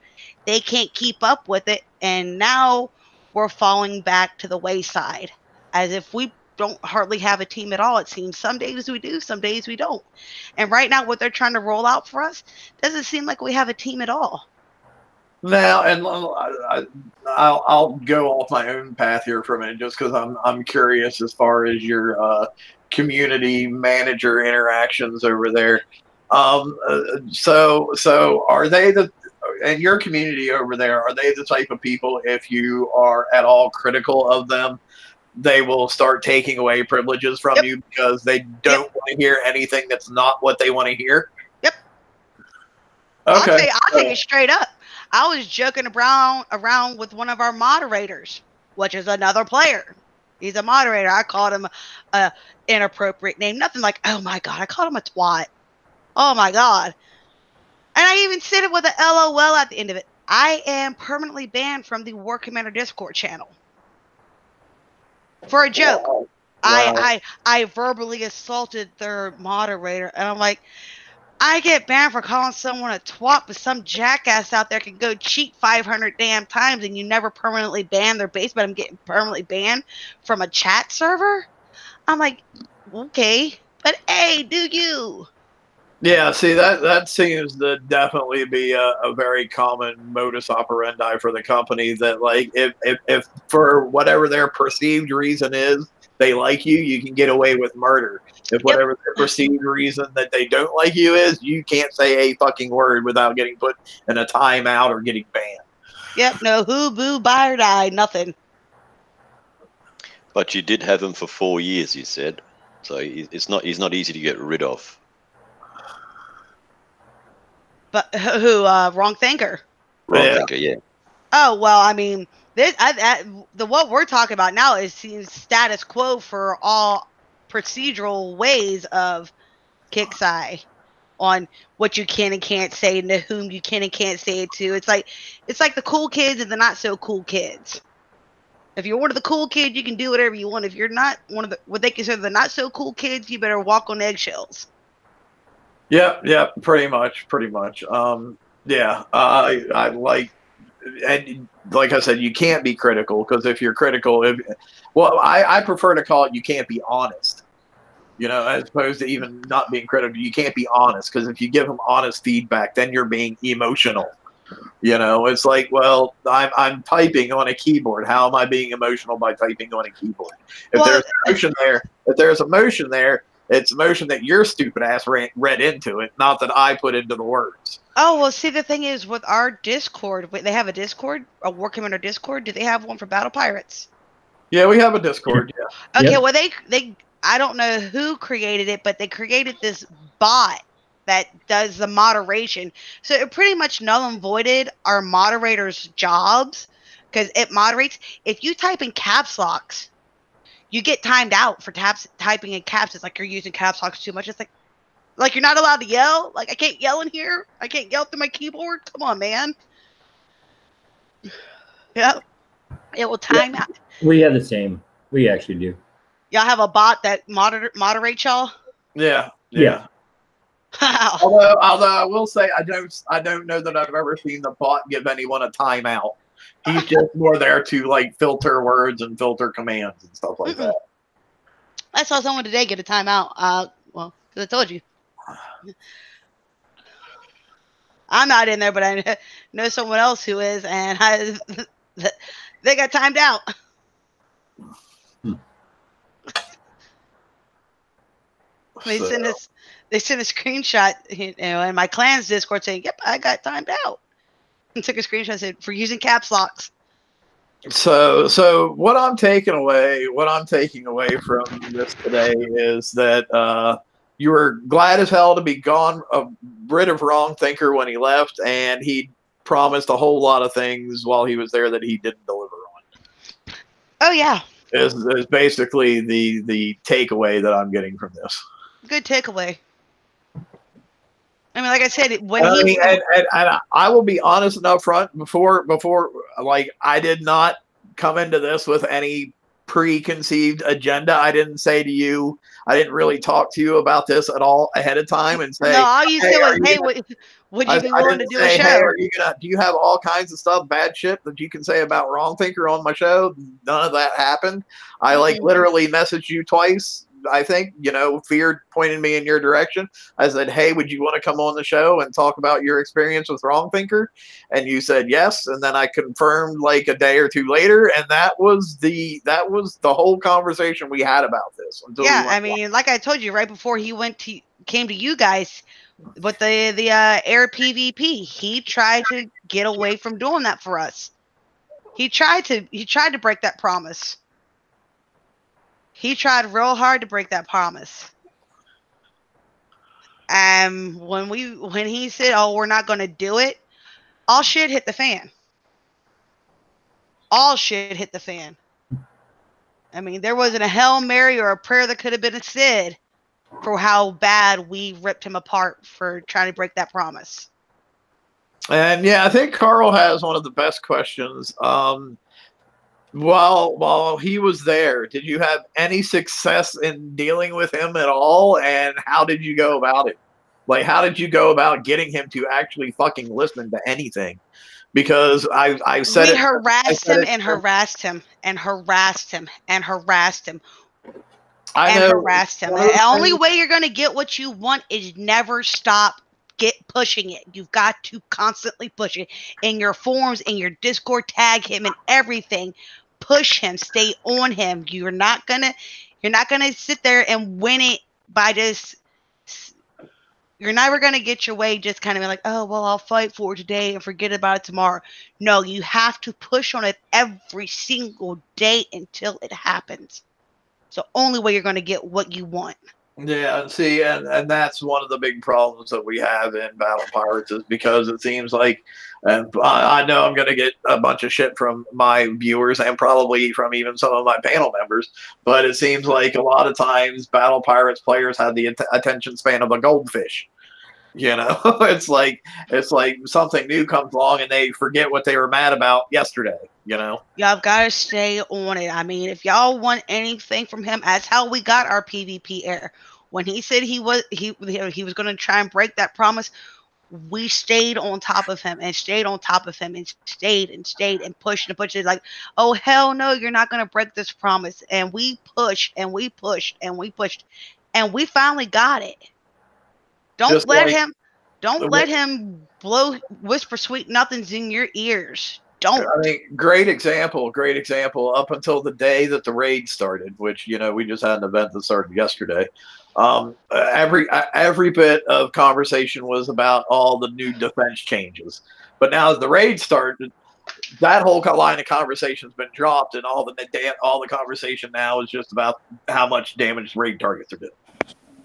they can't keep up with it, and now we're falling back to the wayside, as if we don't hardly have a team at all. It seems some days we do, some days we don't. And right now, what they're trying to roll out for us doesn't seem like we have a team at all. Now, and I'll go off my own path here for a minute, just because I'm curious as far as your community manager interactions over there. So are they in your community over there, are they the type of people, if you are at all critical of them, they will start taking away privileges from you because they don't want to hear anything that's not what they want to hear? Yep. Okay. I'll take it straight up. I was joking around with one of our moderators, which is another player. He's a moderator. I called him a inappropriate name. Nothing like, oh my God, I called him a twat. Oh my God. And I even said it with an LOL at the end of it. I am permanently banned from the War Commander Discord channel. For a joke. Wow. I verbally assaulted their moderator, and I'm like, I get banned for calling someone a twat, but some jackass out there can go cheat 500 damn times and you never permanently ban their base, but I'm getting permanently banned from a chat server? I'm like, okay, but hey, do you? Yeah, see, that seems to definitely be a very common modus operandi for the company, that like if for whatever their perceived reason is, they like you, you can get away with murder. If whatever their perceived reason that they don't like you is, you can't say a fucking word without getting put in a timeout or getting banned. Yep, no who, boo, buy or die, nothing. But you did have him for 4 years, you said. So he's not easy to get rid of. But who? Wrong Thinker. Wrong Thinker, yeah. Oh well, I mean, what we're talking about now is status quo for all procedural ways of Kixeye, on what you can and can't say, and to whom you can and can't say it to. It's like the cool kids and the not so cool kids. If you're one of the cool kids, you can do whatever you want. If you're not one of what they consider the not so cool kids, you better walk on eggshells. Yeah, pretty much. Yeah, I like, and like I said, you can't be critical, because if you're critical, I prefer to call it, you can't be honest. You know, as opposed to even not being critical. You can't be honest, because if you give them honest feedback, then you're being emotional. You know, it's like, well, I'm typing on a keyboard. How am I being emotional by typing on a keyboard? If there's emotion there, it's emotion that your stupid ass read into it, not that I put into the words. Oh, well, see, the thing is, with our Discord, they have a Discord, a War Commander Discord. Do they have one for Battle Pirates? Yeah, we have a Discord, yeah. Okay, well, they I don't know who created it, but they created this bot that does the moderation. So it pretty much null and voided our moderators' jobs, because it moderates. If you type in caps locks, you get timed out for typing in caps. It's like you're using caps locks too much. It's like you're not allowed to yell. Like, I can't yell in here. I can't yell through my keyboard. Come on, man. Yep. It will time out. We have the same. We actually do. Y'all have a bot that moderates y'all? Yeah. Wow. Although I will say I don't know that I've ever seen the bot give anyone a timeout. He's just more there to like filter words and filter commands and stuff like that. I saw someone today get a timeout. Well, because I told you. I'm not in there, but I know someone else who is, and they got timed out. They sent a screenshot, in my clan's Discord saying, "Yep, I got timed out." And took a screenshot and said, "For using caps locks." So what I'm taking away from this today is that you were glad as hell to be gone, rid of Wrong Thinker when he left, and he promised a whole lot of things while he was there that he didn't deliver on. Oh yeah, is basically the takeaway that I'm getting from this. Good takeaway. I mean, like I said, and I will be honest and upfront before, like, I did not come into this with any preconceived agenda. I didn't say to you, I didn't really talk to you about this at all ahead of time and say, no, all you said was, hey, would you be willing to do a show? Hey, do you have all kinds of stuff, bad shit that you can say about Wrong Thinker on my show? None of that happened. I literally messaged you twice. I think, Fear pointed me in your direction. I said, hey, would you want to come on the show and talk about your experience with Wrong Thinker? And you said yes. And then I confirmed like a day or two later. And that was the whole conversation we had about this. Yeah. I mean, like I told you right before he came to you guys with the air PvP, he tried to get away from doing that for us. He tried to break that promise. He tried real hard to break that promise. When he said, "Oh, we're not going to do it," all shit hit the fan. All shit hit the fan. I mean, there wasn't a Hail Mary or a prayer that could have been said for how bad we ripped him apart for trying to break that promise. And yeah, I think Carl has one of the best questions. While he was there, did you have any success in dealing with him at all? And how did you go about it? Like, how did you go about getting him to actually fucking listen to anything? Because I said we harassed him and harassed him and harassed him and harassed him. The only way you're going to get what you want is never stop pushing it. You've got to constantly push it in your forums, in your Discord, tag him and everything. Push him, stay on him. You're not gonna sit there and win it by just. You're never gonna get your way just kind of like, oh well, I'll fight for it today and forget about it tomorrow. No, you have to push on it every single day until it happens. So only way you're gonna get what you want. Yeah, see, and that's one of the big problems that we have in Battle Pirates is because it seems like, and I know I'm going to get a bunch of shit from my viewers and probably from even some of my panel members, but it seems like a lot of times Battle Pirates players have the attention span of a goldfish. It's like something new comes along and they forget what they were mad about yesterday. Y'all got to stay on it. I mean, if y'all want anything from him, that's how we got our PvP air. When he said he was going to try and break that promise, we stayed on top of him and stayed on top of him and stayed and pushed and pushed. It's like, oh hell no, you're not going to break this promise. And we pushed and we pushed and we pushed. and we finally got it. Don't let him whisper sweet nothings in your ears. Don't. I mean, great example. Up until the day that the raid started, which we just had an event that started yesterday. Every bit of conversation was about all the new defense changes. But now as the raid started, that whole line of conversation's been dropped, and all the conversation now is just about how much damage raid targets are doing.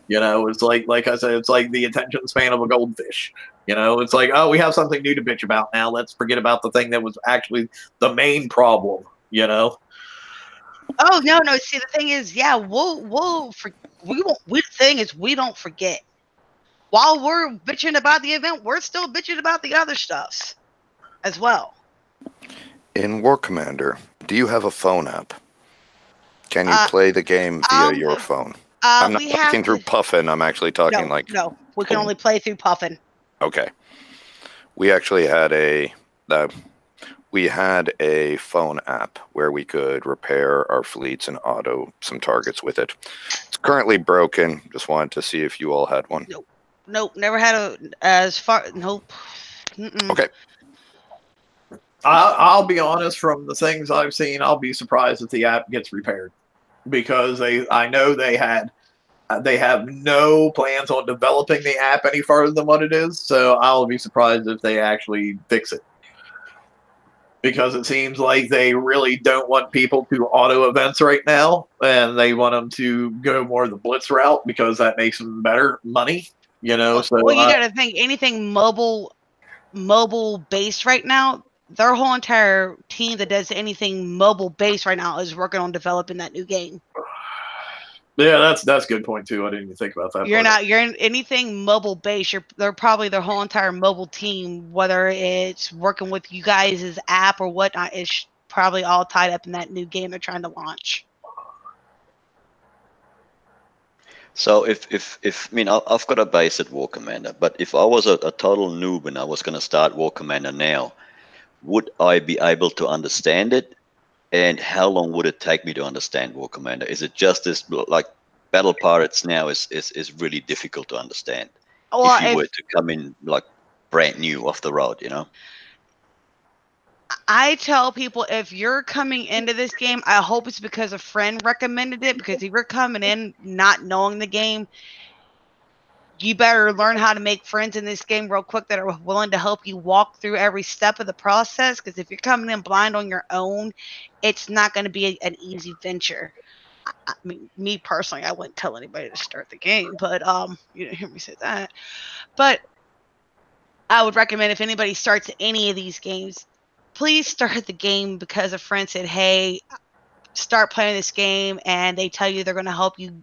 It's like I said, it's like the attention span of a goldfish. It's like, oh, we have something new to bitch about now. Let's forget about the thing that was actually the main problem. Oh no! See, the thing is, yeah, the thing is, we don't forget. While we're bitching about the event, we're still bitching about the other stuffs as well. In War Commander, do you have a phone app? Can you play the game via your phone? I'm not talking through Puffin. I'm actually talking No, we can only play through Puffin. Okay. We actually had a phone app where we could repair our fleets and auto some targets with it. It's currently broken. Just wanted to see if you all had one. Nope. Never had nope. Mm-mm. Okay. I'll be honest, from the things I've seen, I'll be surprised if the app gets repaired, because I know they have no plans on developing the app any further than what it is. So I'll be surprised if they actually fix it, because it seems like they really don't want people to auto events right now, and they want them to go more the blitz route because that makes them better money. So you got to think, anything mobile based right now, their whole entire team that does anything mobile based right now is working on developing that new game. Yeah, that's a good point too. I didn't even think about that. You're in anything mobile based. They're probably their whole entire mobile team, whether it's working with you guys' app or whatnot, is probably all tied up in that new game they're trying to launch. So I've got a base at War Commander, but if I was a total noob and I was going to start War Commander now, would I be able to understand it? And how long would it take me to understand War Commander? Is it just as like Battle Pirates now is really difficult to understand? Well, if you were to come in like brand new off the road, I tell people, if you're coming into this game, I hope it's because a friend recommended it, because if you're coming in not knowing the game, you better learn how to make friends in this game real quick that are willing to help you walk through every step of the process. Because if you're coming in blind on your own, it's not going to be an easy venture. I mean, me personally, I wouldn't tell anybody to start the game, but you didn't hear me say that. But I would recommend, if anybody starts any of these games, please start the game because a friend said, hey, start playing this game, and they tell you they're going to help you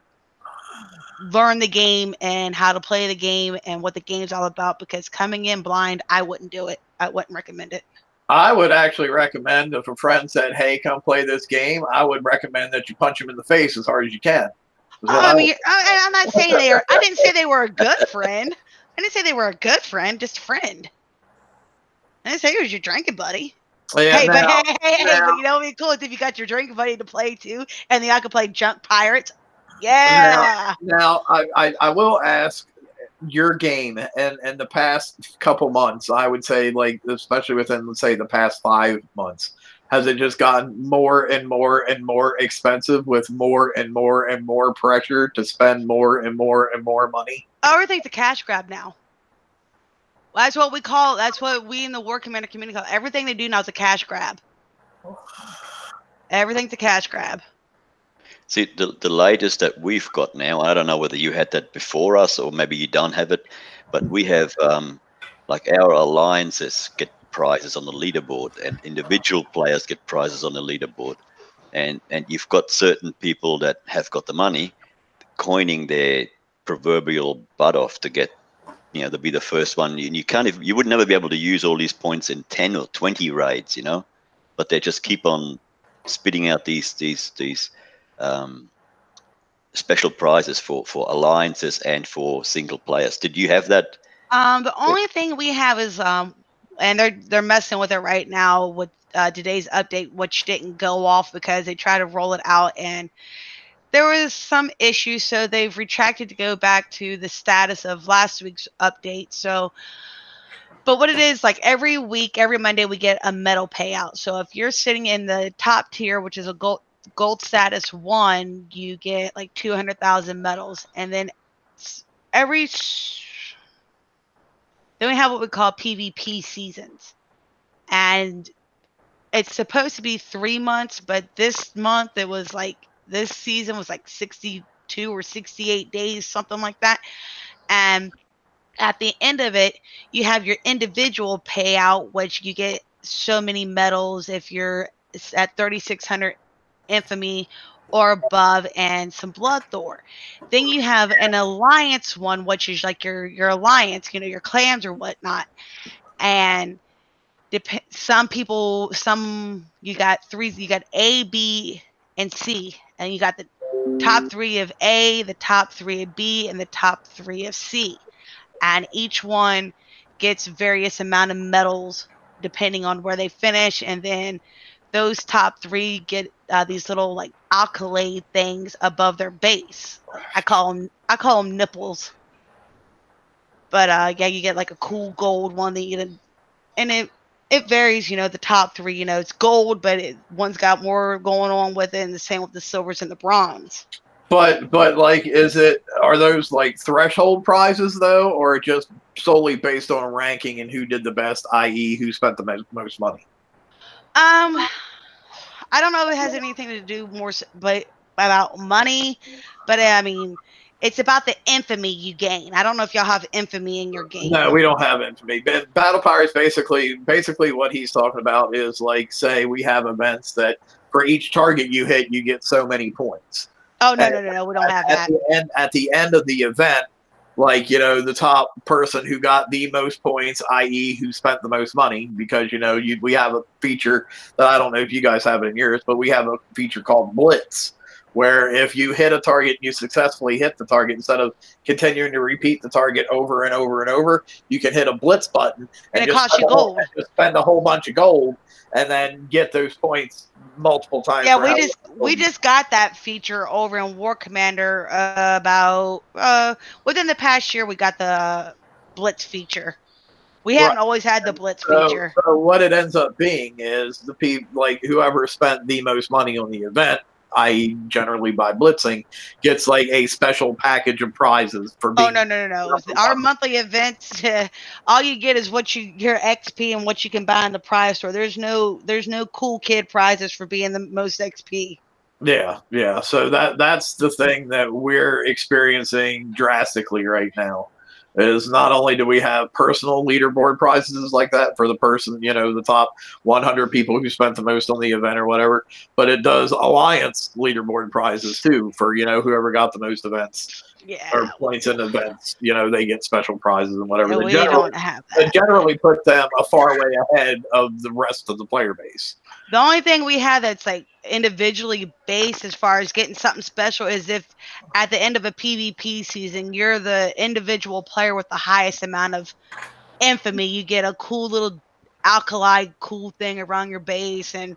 learn the game and how to play the game and what the game's all about. Because coming in blind, I wouldn't do it. I wouldn't recommend it. I would actually recommend, if a friend said, hey, come play this game, I would recommend that you punch him in the face as hard as you can. I'm not saying I didn't say they were a good friend. I didn't say they were a good friend, just a friend. I didn't say it was your drinking buddy. Yeah, but you know what'd be cool is if you got your drinking buddy to play too, and then I could play Junk Pirates. Yeah. Now I will ask, your game and the past couple months, I would say, like, especially within, let's say, the past 5 months, has it just gotten more and more and more expensive with more and more and more pressure to spend more and more and more money? Everything's a cash grab now. That's what we in the War Commander community call everything they do now is a cash grab. Everything's a cash grab. See, the latest that we've got now, I don't know whether you had that before us or maybe you don't have it, but we have like our alliances get prizes on the leaderboard, and individual players get prizes on the leaderboard, and you've got certain people that have got the money coining their proverbial butt off to get, to be the first one. You would never be able to use all these points in 10 or 20 raids, but they just keep on spitting out these special prizes for alliances and for single players. Did you have that? The only thing we have is and they're messing with it right now with today's update, which didn't go off because they tried to roll it out and there was some issues, so they've retracted to go back to the status of last week's update. So, but what it is, like every week, every Monday, we get a medal payout. So if you're sitting in the top tier, which is a gold status 1, you get like 200,000 medals, and then then we have what we call PvP seasons, and it's supposed to be 3 months, but this season was like 62 or 68 days, something like that. And at the end of it, you have your individual payout, which you get so many medals if you're at 3,600 infamy or above, and some blood thor. Then you have an alliance one, which is like your alliance, your clans or whatnot. And some you got A, B, and C, and you got the top 3 of A, the top 3 of B, and the top 3 of C, and each one gets various amount of medals depending on where they finish. And then those top 3 get these little like accolade things above their base. I call them nipples. But yeah, you get like a cool gold one that you get, and it varies, the top 3, it's gold, but one's got more going on with it, and the same with the silvers and the bronze. But like, are those like threshold prizes though, or just solely based on ranking and who did the best, i.e. who spent the most money? I don't know if it has anything to do more but about money, but I mean, it's about the infamy you gain. I don't know if y'all have infamy in your game. No, we don't have infamy. Battle Pirates basically what he's talking about is like, say we have events that for each target you hit, you get so many points. Oh, no, we don't have that. At the end of the event, like, the top person who got the most points, i.e. who spent the most money, because, we have a feature that I don't know if you guys have it in yours, but we have a feature called Blitz, where if you hit a target and you successfully hit the target, instead of continuing to repeat the target over and over and over, you can hit a Blitz button and it costs you gold. Just spend a whole bunch of gold and then get those points multiple times. Yeah, we just got that feature over in War Commander about within the past year. We got the Blitz feature. We haven't always had the Blitz feature. So what it ends up being is the people, like whoever spent the most money on the event, i.e. generally by blitzing, gets like a special package of prizes for being. Oh, no. Our monthly events, all you get is your XP and what you can buy in the prize store. There's no cool kid prizes for being the most XP. Yeah. So that's the thing that we're experiencing drastically right now. Is not only do we have personal leaderboard prizes like that for the person, the top 100 people who spent the most on the event or whatever, but it does alliance leaderboard prizes too for, whoever got the most events or points in events, they get special prizes and whatever. No, we don't have that. They generally put them a far way ahead of the rest of the player base. The only thing we have that's like individually based as far as getting something special is if at the end of a PvP season, you're the individual player with the highest amount of infamy. You get a cool little alkali cool thing around your base, and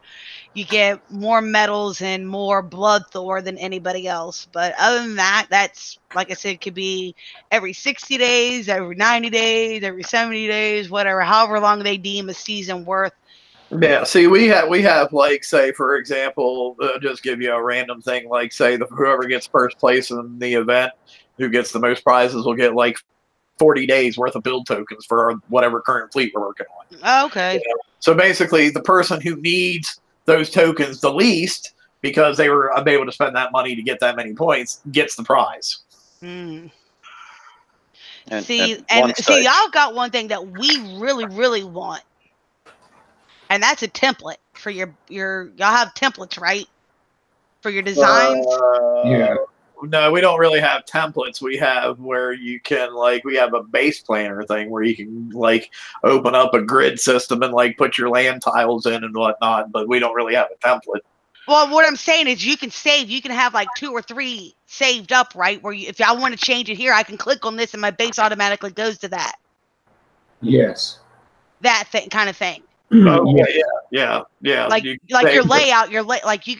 you get more medals and more blood thor than anybody else. But other than that, that's, like I said, it could be every 60 days, every 90 days, every 70 days, whatever, however long they deem a season worth. Yeah, see, we have like, say, for example, just give you a random thing, like, say, whoever gets first place in the event, who gets the most prizes, will get like 40 days worth of build tokens for whatever current fleet we're working on. Okay. So basically, the person who needs those tokens the least, because they were able to spend that money to get that many points, gets the prize. Mm. See, y'all got one thing that we really, really want. And that's a template for y'all have templates, right? For your designs? Yeah. No, we don't really have templates. We have where you can, like, we have a base planner thing where you can, like, open up a grid system and, like, put your land tiles in and whatnot, but we don't really have a template. Well, what I'm saying is you can save. You can have, like, 2 or 3 saved up, right? Where if I want to change it here, I can click on this and my base automatically goes to that. Yes. That kind of thing. Oh, yeah. Like your layout, like you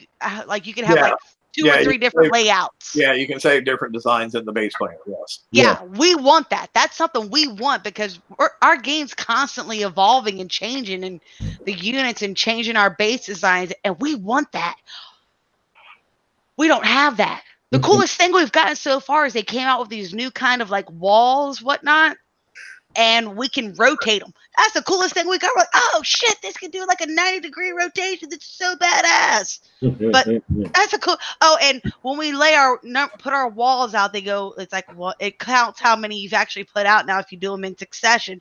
can have like two or three different layouts. Yeah, you can save different designs in the base plan. Yes. Yeah, we want that. That's something we want because our game's constantly evolving and changing, and the units and changing our base designs, and we want that. We don't have that. The coolest thing we've gotten so far is they came out with these new kind of like walls, whatnot, and we can rotate them. That's the coolest thing we got. We're like, oh shit, this can do like a 90-degree rotation. That's so badass. But that's a cool. Oh, and when we put our walls out, they go. It's like, well, it counts how many you've actually put out now if you do them in succession.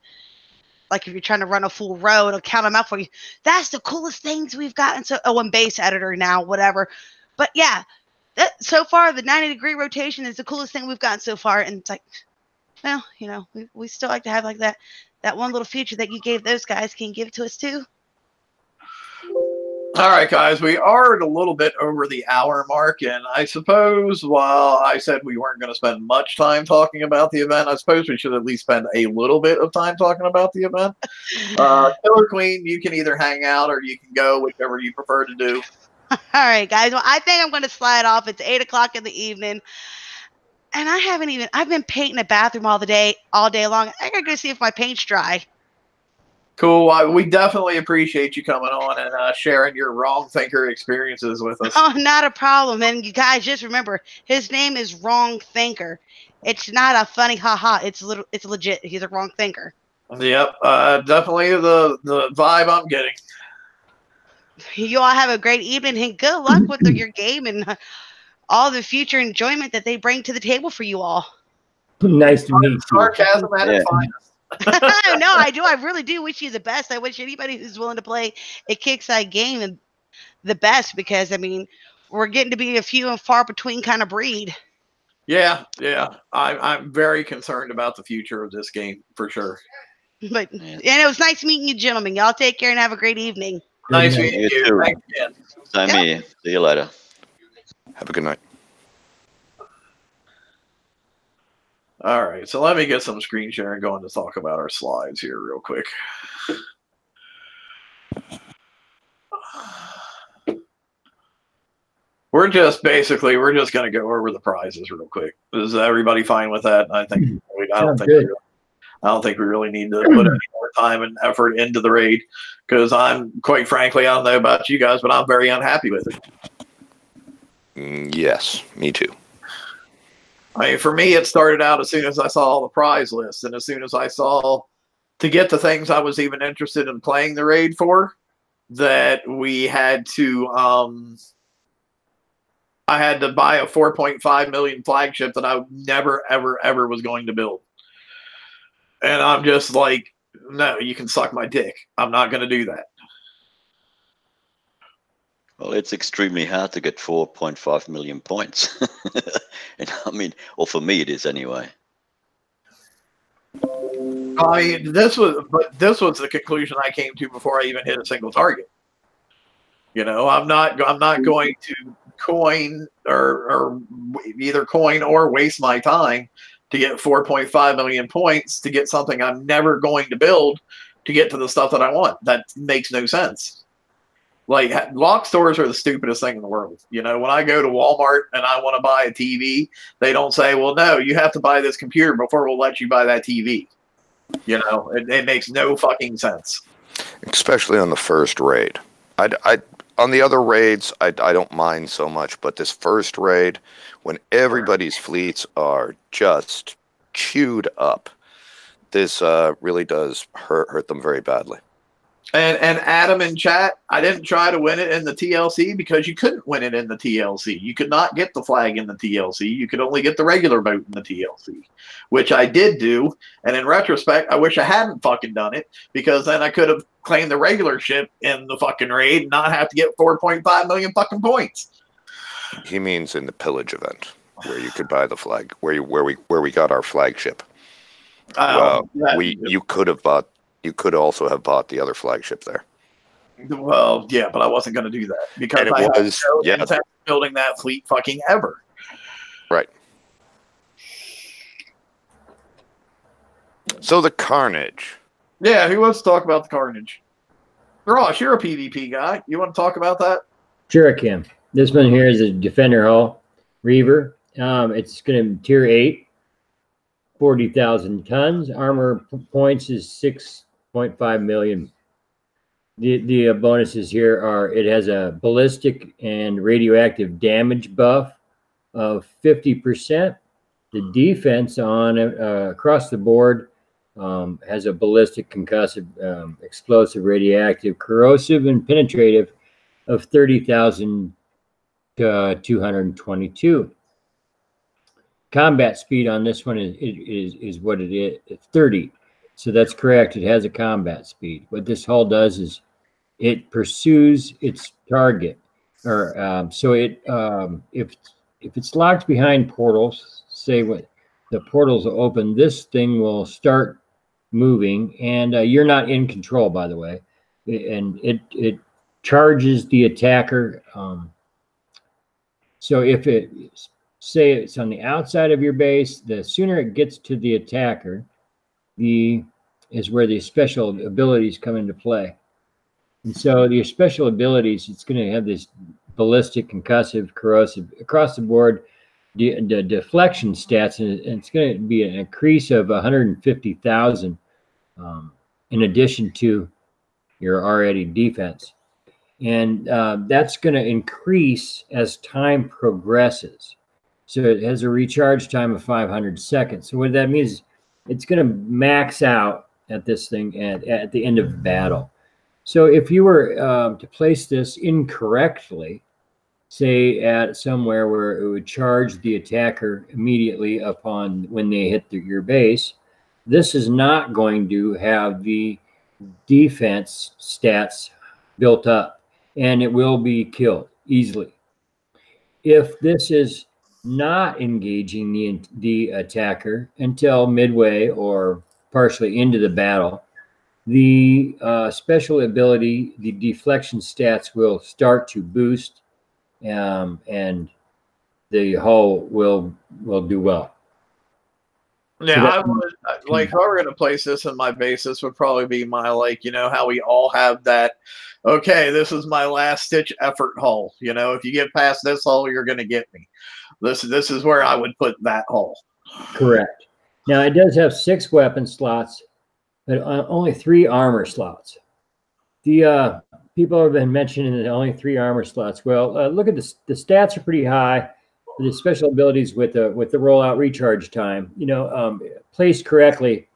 Like if you're trying to run a full row, it'll count them out for you. That's the coolest things we've gotten. So, and base editor now, whatever. But yeah. So far, the 90-degree rotation is the coolest thing we've gotten so far, and it's like, well, you know, we still like to have like that one little feature that you gave those guys. Can you give it to us too? All right, guys, we are a little bit over the hour mark, and I suppose while I said we weren't going to spend much time talking about the event, I suppose we should at least spend a little bit of time talking about the event. Killer Queen, you can either hang out or you can go, whichever you prefer to do. All right, guys. Well, I think I'm going to slide off. It's 8 o'clock in the evening, and I've been painting the bathroom all day long. I got to go see if my paint's dry. Cool. We definitely appreciate you coming on and sharing your Wrong Thinker experiences with us. Oh, not a problem. And you guys just remember, his name is Wrong Thinker. It's not a funny haha. It's legit. He's a wrong thinker. Yep. Definitely the vibe I'm getting. You all have a great evening and good luck with your game and all the future enjoyment that they bring to the table for you all. Nice to meet you. Sarcasm at its finest. No, I do. I really do wish you the best. I wish anybody who's willing to play a kickside game the best because, I mean, we're getting to be a few and far between kind of breed. Yeah. I'm very concerned about the future of this game for sure. But and it was nice meeting you, gentlemen. Y'all take care and have a great evening. Nice meeting you. Thanks again. Same here. See you later. Have a good night. All right, so let me get some screen sharing going to talk about our slides here real quick. We're just going to go over the prizes real quick. Is everybody fine with that? I don't think we really need to put any more time and effort into the raid because quite frankly, I don't know about you guys, but I'm very unhappy with it. Yes, me too. I mean, for me, it started out as soon as I saw the prize list and as soon as I saw to get the things I was even interested in playing the raid for, that we had to, I had to buy a 4.5 million flagship that I never, ever, ever was going to build. And I'm just like, no, you can suck my dick. I'm not going to do that. Well, it's extremely hard to get 4.5 million points. And I mean, or for me, it is anyway. I mean, this was the conclusion I came to before I even hit a single target. You know, I'm not going to coin or either coin or waste my time to get 4.5 million points to get something I'm never going to build to get to the stuff that I want. That makes no sense. Like, lock stores are the stupidest thing in the world. You know, when I go to Walmart and I want to buy a TV, they don't say, well, no, you have to buy this computer before we'll let you buy that TV. You know, it makes no fucking sense. Especially on the first raid. On the other raids, I don't mind so much, but this first raid, when everybody's fleets are just chewed up, this really does hurt them very badly. And Adam in chat, I didn't try to win it in the TLC because you couldn't win it in the TLC. You could not get the flag in the TLC. You could only get the regular boat in the TLC, which I did do. And in retrospect, I wish I hadn't fucking done it because then I could have claimed the regular ship in the fucking raid and not have to get 4.5 million fucking points. He means in the pillage event where you could buy the flag, where we got our flagship. You could also have bought the other flagship there. Well, yeah, but I wasn't going to do that because I had no intent of building that fleet fucking ever. Right. So the Carnage. Yeah, who wants to talk about the Carnage? Ross, you're a PvP guy. You want to talk about that? Sure, I can. This one here is a Defender hull, Reaver. It's going to tier 8, 40,000 tons. Armor points is 6.5 million. The bonuses here are it has a ballistic and radioactive damage buff of 50%. The defense on across the board has a ballistic, concussive, explosive, radioactive, corrosive, and penetrative of 30,222. Combat speed on this one is what it is. It's 30. So that's correct. It has a combat speed. What this hull does is it pursues its target, or so it if it's locked behind portals, say what the portals will open, this thing will start moving, and you're not in control, by the way, and it charges the attacker. So if it say it's on the outside of your base, the sooner it gets to the attacker, is where the special abilities come into play. And so your special abilities, it's going to have this ballistic, concussive, corrosive, across the board, the deflection stats, and it's going to be an increase of 150,000 in addition to your already defense. And that's going to increase as time progresses. So it has a recharge time of 500 seconds. So what that means is it's going to max out at this thing at the end of battle. So if you were to place this incorrectly, say at somewhere where it would charge the attacker immediately upon when they hit your base, this is not going to have the defense stats built up, and it will be killed easily. If this is not engaging the attacker until midway or partially into the battle, the special ability, the deflection stats will start to boost, and the hull will do well. Yeah, so I would like if I were going to place this in my base, this would probably be my how we all have that. Okay, this is my last ditch effort hull. If you get past this hull, you're going to get me. This is where I would put that hull. Correct. Now it does have 6 weapon slots, but only 3 armor slots. The people have been mentioning that only 3 armor slots. Well, look at the stats are pretty high. The special abilities with the rollout recharge time, placed correctly,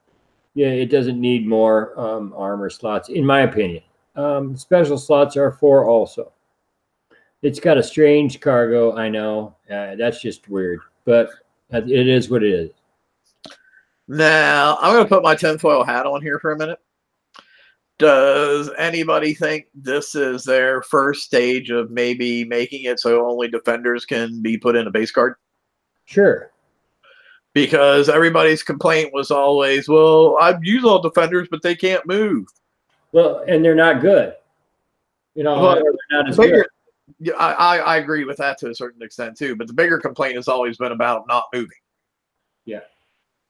yeah, it doesn't need more armor slots, in my opinion. Special slots are 4 also. It's got a strange cargo, I know. That's just weird, but it is what it is. Now, I'm going to put my tinfoil hat on here for a minute. Does anybody think this is their first stage of maybe making it so only defenders can be put in a base guard? Sure. Because everybody's complaint was always, well, I've used all defenders, but they can't move. Well, and they're not good. They're not as good. Yeah, I agree with that to a certain extent too, but the bigger complaint has always been about not moving. Yeah.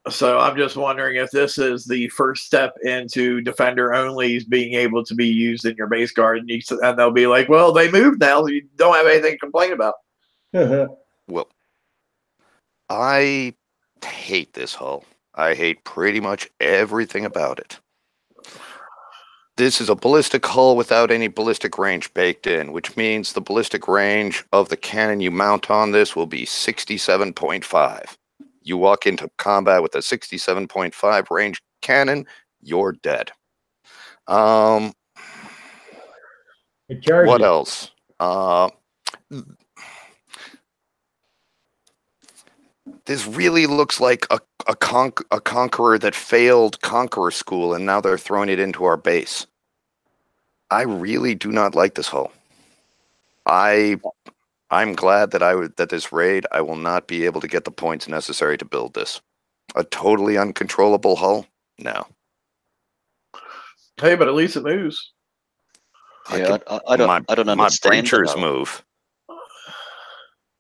So I'm just wondering if this is the first step into defender onlys being able to be used in your base guard, and they'll be like, well, they moved now, so you don't have anything to complain about. Well, I hate this hull. I hate pretty much everything about it. This is a ballistic hull without any ballistic range baked in, which means the ballistic range of the cannon you mount on this will be 67.5. You walk into combat with a 67.5 range cannon, you're dead. What else? This really looks like a conqueror that failed Conqueror School, and now they're throwing it into our base. I really do not like this hull. I'm glad that this raid, I will not be able to get the points necessary to build this. A totally uncontrollable hull? No. Hey, but at least it moves. Yeah, I don't understand. My breachers move.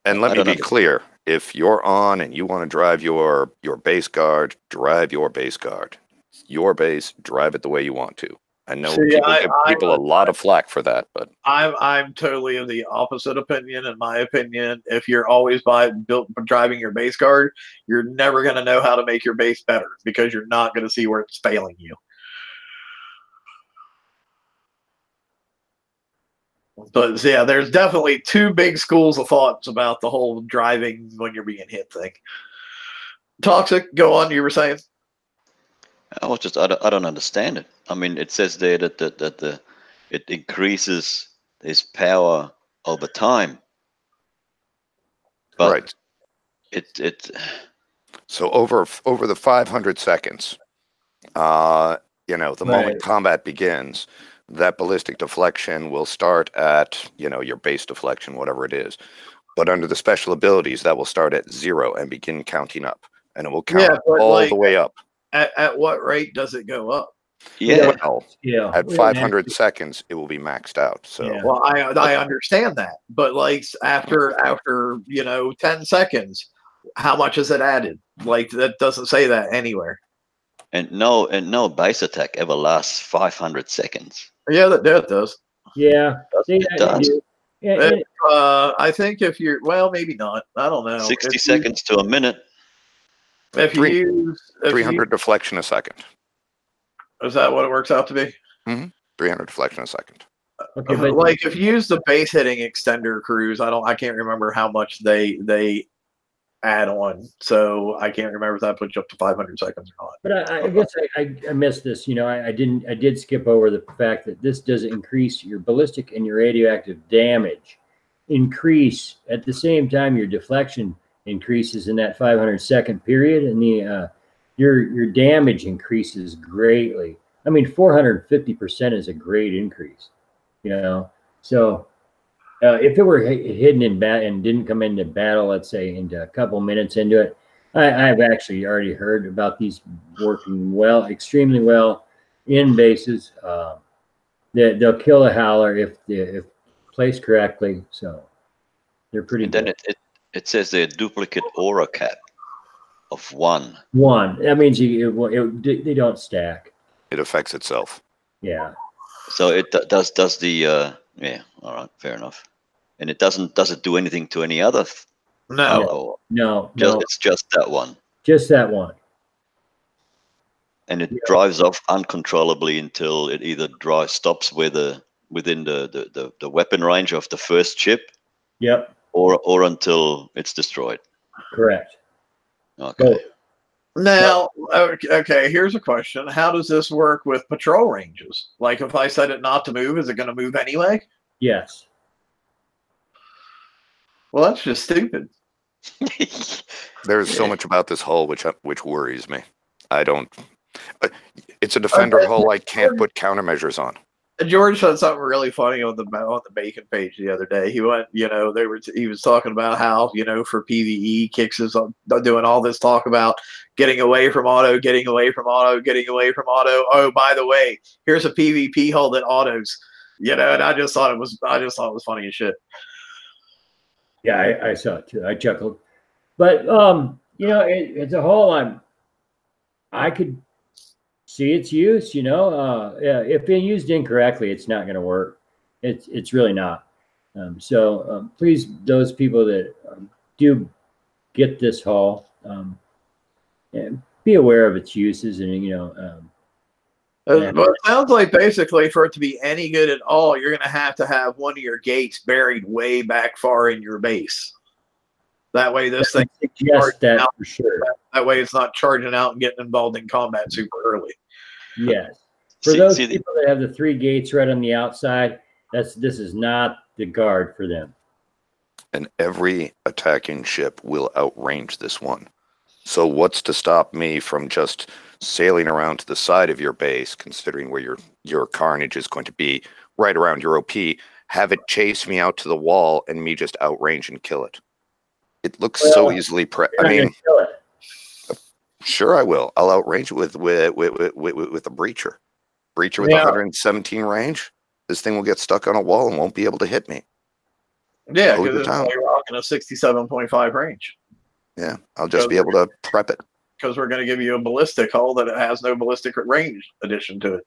And let me be clear. If you're on and you want to drive your base guard, drive your base guard. Your base, drive it the way you want to. I know See, people give people a lot of flack for that, but I'm totally of the opposite opinion. In my opinion, if you're always driving your base guard, you're never going to know how to make your base better because you're not going to see where it's failing you. But yeah, there's definitely two big schools of thoughts about the whole driving when you're being hit thing. Toxic, go on. You were saying? I don't understand it. I mean, it says there that it increases his power over time. But right. It So over the 500 seconds, the moment combat begins, that ballistic deflection will start at, your base deflection, whatever it is. But under the special abilities, that will start at 0 and begin counting up. And it will count all the way up. At what rate does it go up? Yeah. Well, at 500 seconds, it will be maxed out. So, well, I understand that, but like after 10 seconds, how much is it added? Like that doesn't say that anywhere. And no base attack ever lasts 500 seconds. Yeah, that does. Yeah, it does. I think if you're maybe not. I don't know. 60 seconds to a minute. If you use 300 deflection a second. Is that what it works out to be? 300 deflection a second. Okay, but like if you use the base hitting extender crews, I can't remember how much they add on, so I can't remember if that puts you up to 500 seconds or not. But I guess I missed this. I did skip over the fact that this does increase your ballistic and your radioactive damage increase at the same time your deflection increases in that 500-second period, and the your damage increases greatly. I mean, 450% is a great increase. So if it were hidden in and didn't come into battle, let's say into a couple minutes into it, I've actually already heard about these working extremely well in bases. They'll kill a howler if placed correctly. So they're pretty. And then it says the duplicate aura cap of 1. That means they don't stack. It affects itself. Yeah. So it does the yeah. All right, fair enough. And it does it do anything to any other? No. It's just that one. Just that one. And it drives off uncontrollably until it either stops within the weapon range of the first ship. Yep. Or until it's destroyed. Correct. Okay. Now, okay, here's a question. How does this work with patrol ranges? Like if I set it not to move, is it going to move anyway? Yes. Well, that's just stupid. There's so much about this hull which worries me. It's a Defender hull I can't put countermeasures on. George said something really funny on the Bacon page the other day. He went, he was talking about how, for PvE, Kix is doing all this talk about getting away from auto, getting away from auto, getting away from auto. Oh, by the way, here's a PvP hull that autos, and I just thought it was funny as shit. Yeah, I saw it too. I chuckled, but it's a hull I could see its use, if being used incorrectly, it's not going to work. It's really not. So please, those people that do get this hull, and be aware of its uses, and But it sounds like basically for it to be any good at all, you're going to have one of your gates buried way back far in your base. That way, this thing suggests that out for sure. That way, it's not charging out and getting involved in combat super early. Yes. For those people that have the 3 gates right on the outside, this is not the guard for them. And every attacking ship will outrange this one. So what's to stop me from just sailing around to the side of your base, considering where your carnage is going to be, right around your OP, have it chase me out to the wall and me just outrange and kill it? It looks so easily. Sure, I will. I'll outrange it with a breacher. Breacher with 117 range. This thing will get stuck on a wall and won't be able to hit me. Yeah, because it's only rocking a 67.5 range. Yeah, I'll just be able to prep it. Because we're going to give you a ballistic hull that it has no ballistic range addition to it.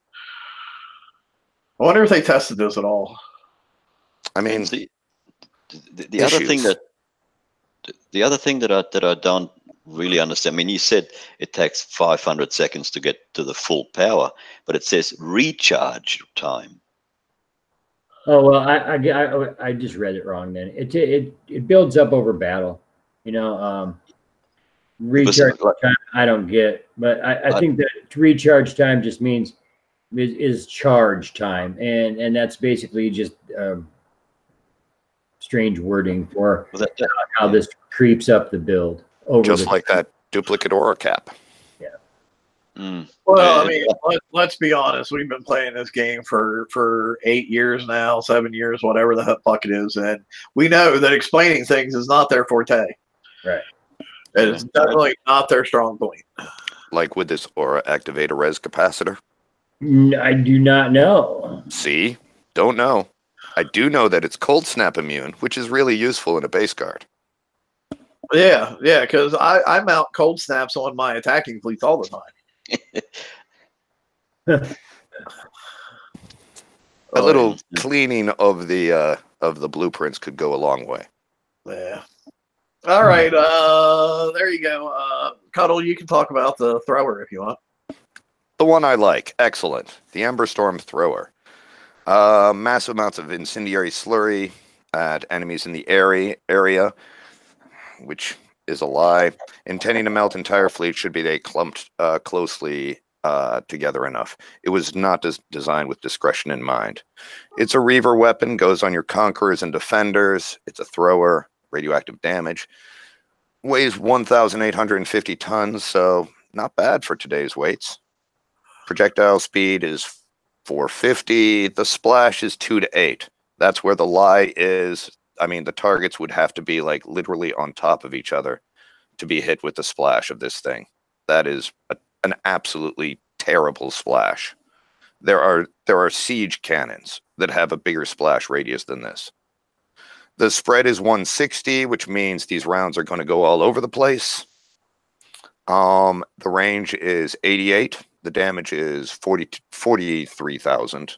I wonder if they tested this at all. I mean, the other thing that I don't really understand. I mean, you said it takes 500 seconds to get to the full power, but it says recharge time. Oh well, I just read it wrong. Then it builds up over battle. You know, recharge time I don't get, but I think that recharge time just means is charge time, and that's basically just strange wording for how this creeps up the build over just like that duplicate aura cap. Well, I mean, let's be honest. We've been playing this game for 8 years now, 7 years, whatever the fuck it is, and we know that explaining things is not their forte. Right. It's definitely not their strong point. Like with this aura activator res capacitor? I do not know. See? Don't know. I do know that it's cold snap immune, which is really useful in a base guard. Yeah, because I mount cold snaps on my attacking fleets all the time. A little cleaning of the blueprints could go a long way. Yeah. All right. There you go. Cuddle, you can talk about the thrower if you want. The one I like. Excellent. The Ember Storm Thrower. Massive amounts of incendiary slurry at enemies in the area, which is a lie. Intending to melt entire fleet should be they clumped closely together enough. It was not designed with discretion in mind. It's a Reaver weapon, goes on your Conquerors and Defenders. It's a thrower, radioactive damage. Weighs 1,850 tons, so not bad for today's weights. Projectile speed is 450. The splash is 2 to 8. That's where the lie is. I mean, the targets would have to be like literally on top of each other to be hit with the splash of this thing. That is an absolutely terrible splash. There are siege cannons that have a bigger splash radius than this. The spread is 160, which means these rounds are going to go all over the place. The range is 88. The damage is 43,000.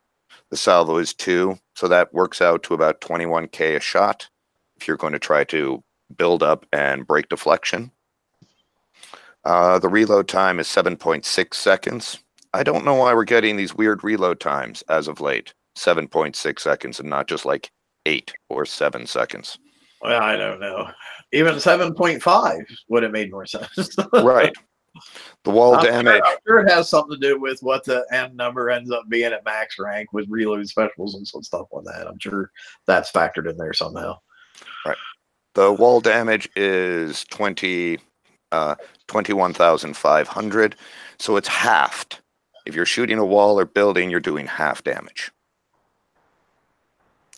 The salvo is 2, so that works out to about 21k a shot if you're going to try to build up and break deflection. The reload time is 7.6 seconds. I don't know why we're getting these weird reload times as of late. 7.6 seconds and not just like 8 or 7 seconds. Well, I don't know. Even 7.5 would have made more sense. Right. The wall damage. I'm sure it has something to do with what the end number ends up being at max rank with reload specials and some stuff like that. I'm sure that's factored in there somehow. Right. The wall damage is 21,500. So it's halved. If you're shooting a wall or building, you're doing half damage.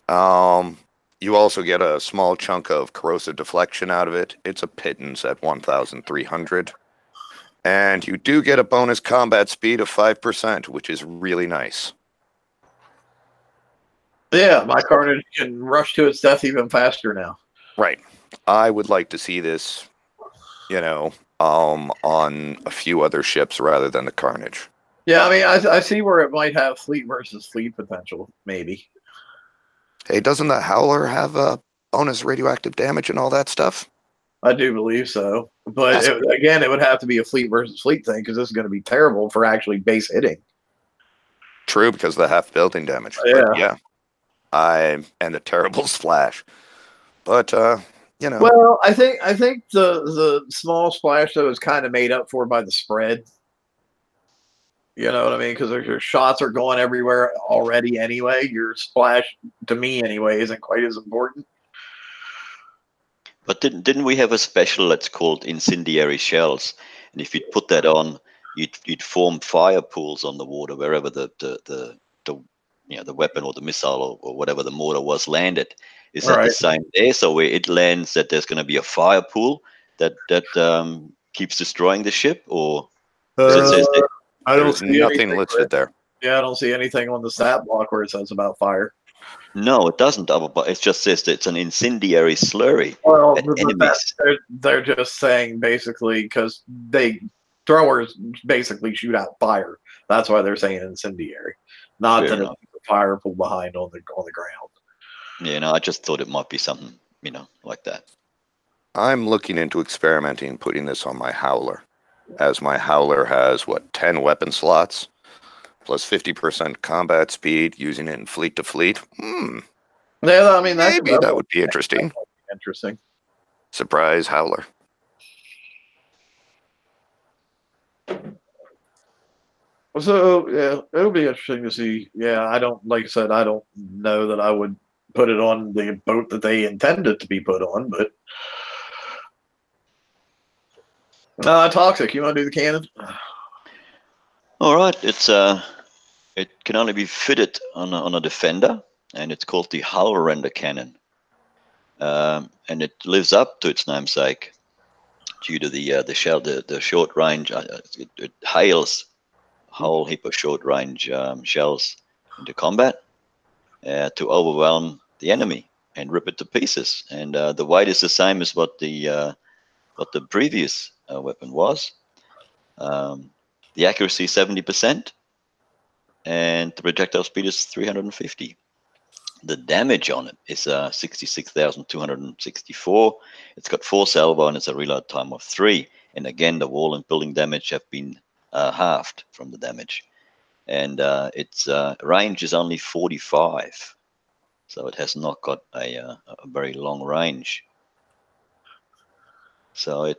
You also get a small chunk of corrosive deflection out of it. It's a pittance at 1,300. And you do get a bonus combat speed of 5%, which is really nice. Yeah, my Carnage can rush to its death even faster now. Right. I would like to see this, on a few other ships rather than the Carnage. Yeah, I mean, I see where it might have fleet versus fleet potential, maybe. Hey, doesn't the Howler have a bonus radioactive damage and all that stuff? I do believe so. But again, it would have to be a fleet versus fleet thing because this is going to be terrible for actually base hitting. True, because of the half building damage. Yeah. But yeah. And a terrible splash. But, Well, I think the small splash, though, is kind of made up for by the spread. You know what I mean? Because your shots are going everywhere already anyway. Your splash, to me anyway, isn't quite as important. But didn't we have a special that's called incendiary shells? And if you'd put that on, you'd form fire pools on the water wherever the weapon or the missile or whatever the mortar was landed. Is that the same there? So where it lands, that there's going to be a fire pool that keeps destroying the ship, or it says that I don't see nothing listed there. Yeah, I don't see anything on the stat block where it says about fire. No, it doesn't. But it just says that it's an incendiary slurry. Well, enemies. They're just saying basically because throwers basically shoot out fire. That's why they're saying incendiary, not that it's a fire pull behind on the ground. Yeah, no, I just thought it might be something, like that. I'm looking into experimenting putting this on my howler, as my howler has 10 weapon slots plus 50% combat speed, using it in fleet to fleet. Yeah, I mean Maybe that would be interesting. Interesting. Surprise howler. So yeah, it'll be interesting to see. Yeah, I don't, like I said, I don't know that I would put it on the boat that they intend it to be put on, but Toxic, you want to do the cannon? All right, it can only be fitted on a defender, and it's called the hull render cannon, and it lives up to its namesake due to the short range. It hails a whole heap of short range shells into combat to overwhelm the enemy and rip it to pieces. And the weight is the same as what the previous weapon was. The accuracy 70%, and the projectile speed is 350. The damage on it is 66,264. It's got 4 salvo and it's a reload time of 3. And again, the wall and building damage have been halved from the damage. And its range is only 45. So it has not got a very long range. So I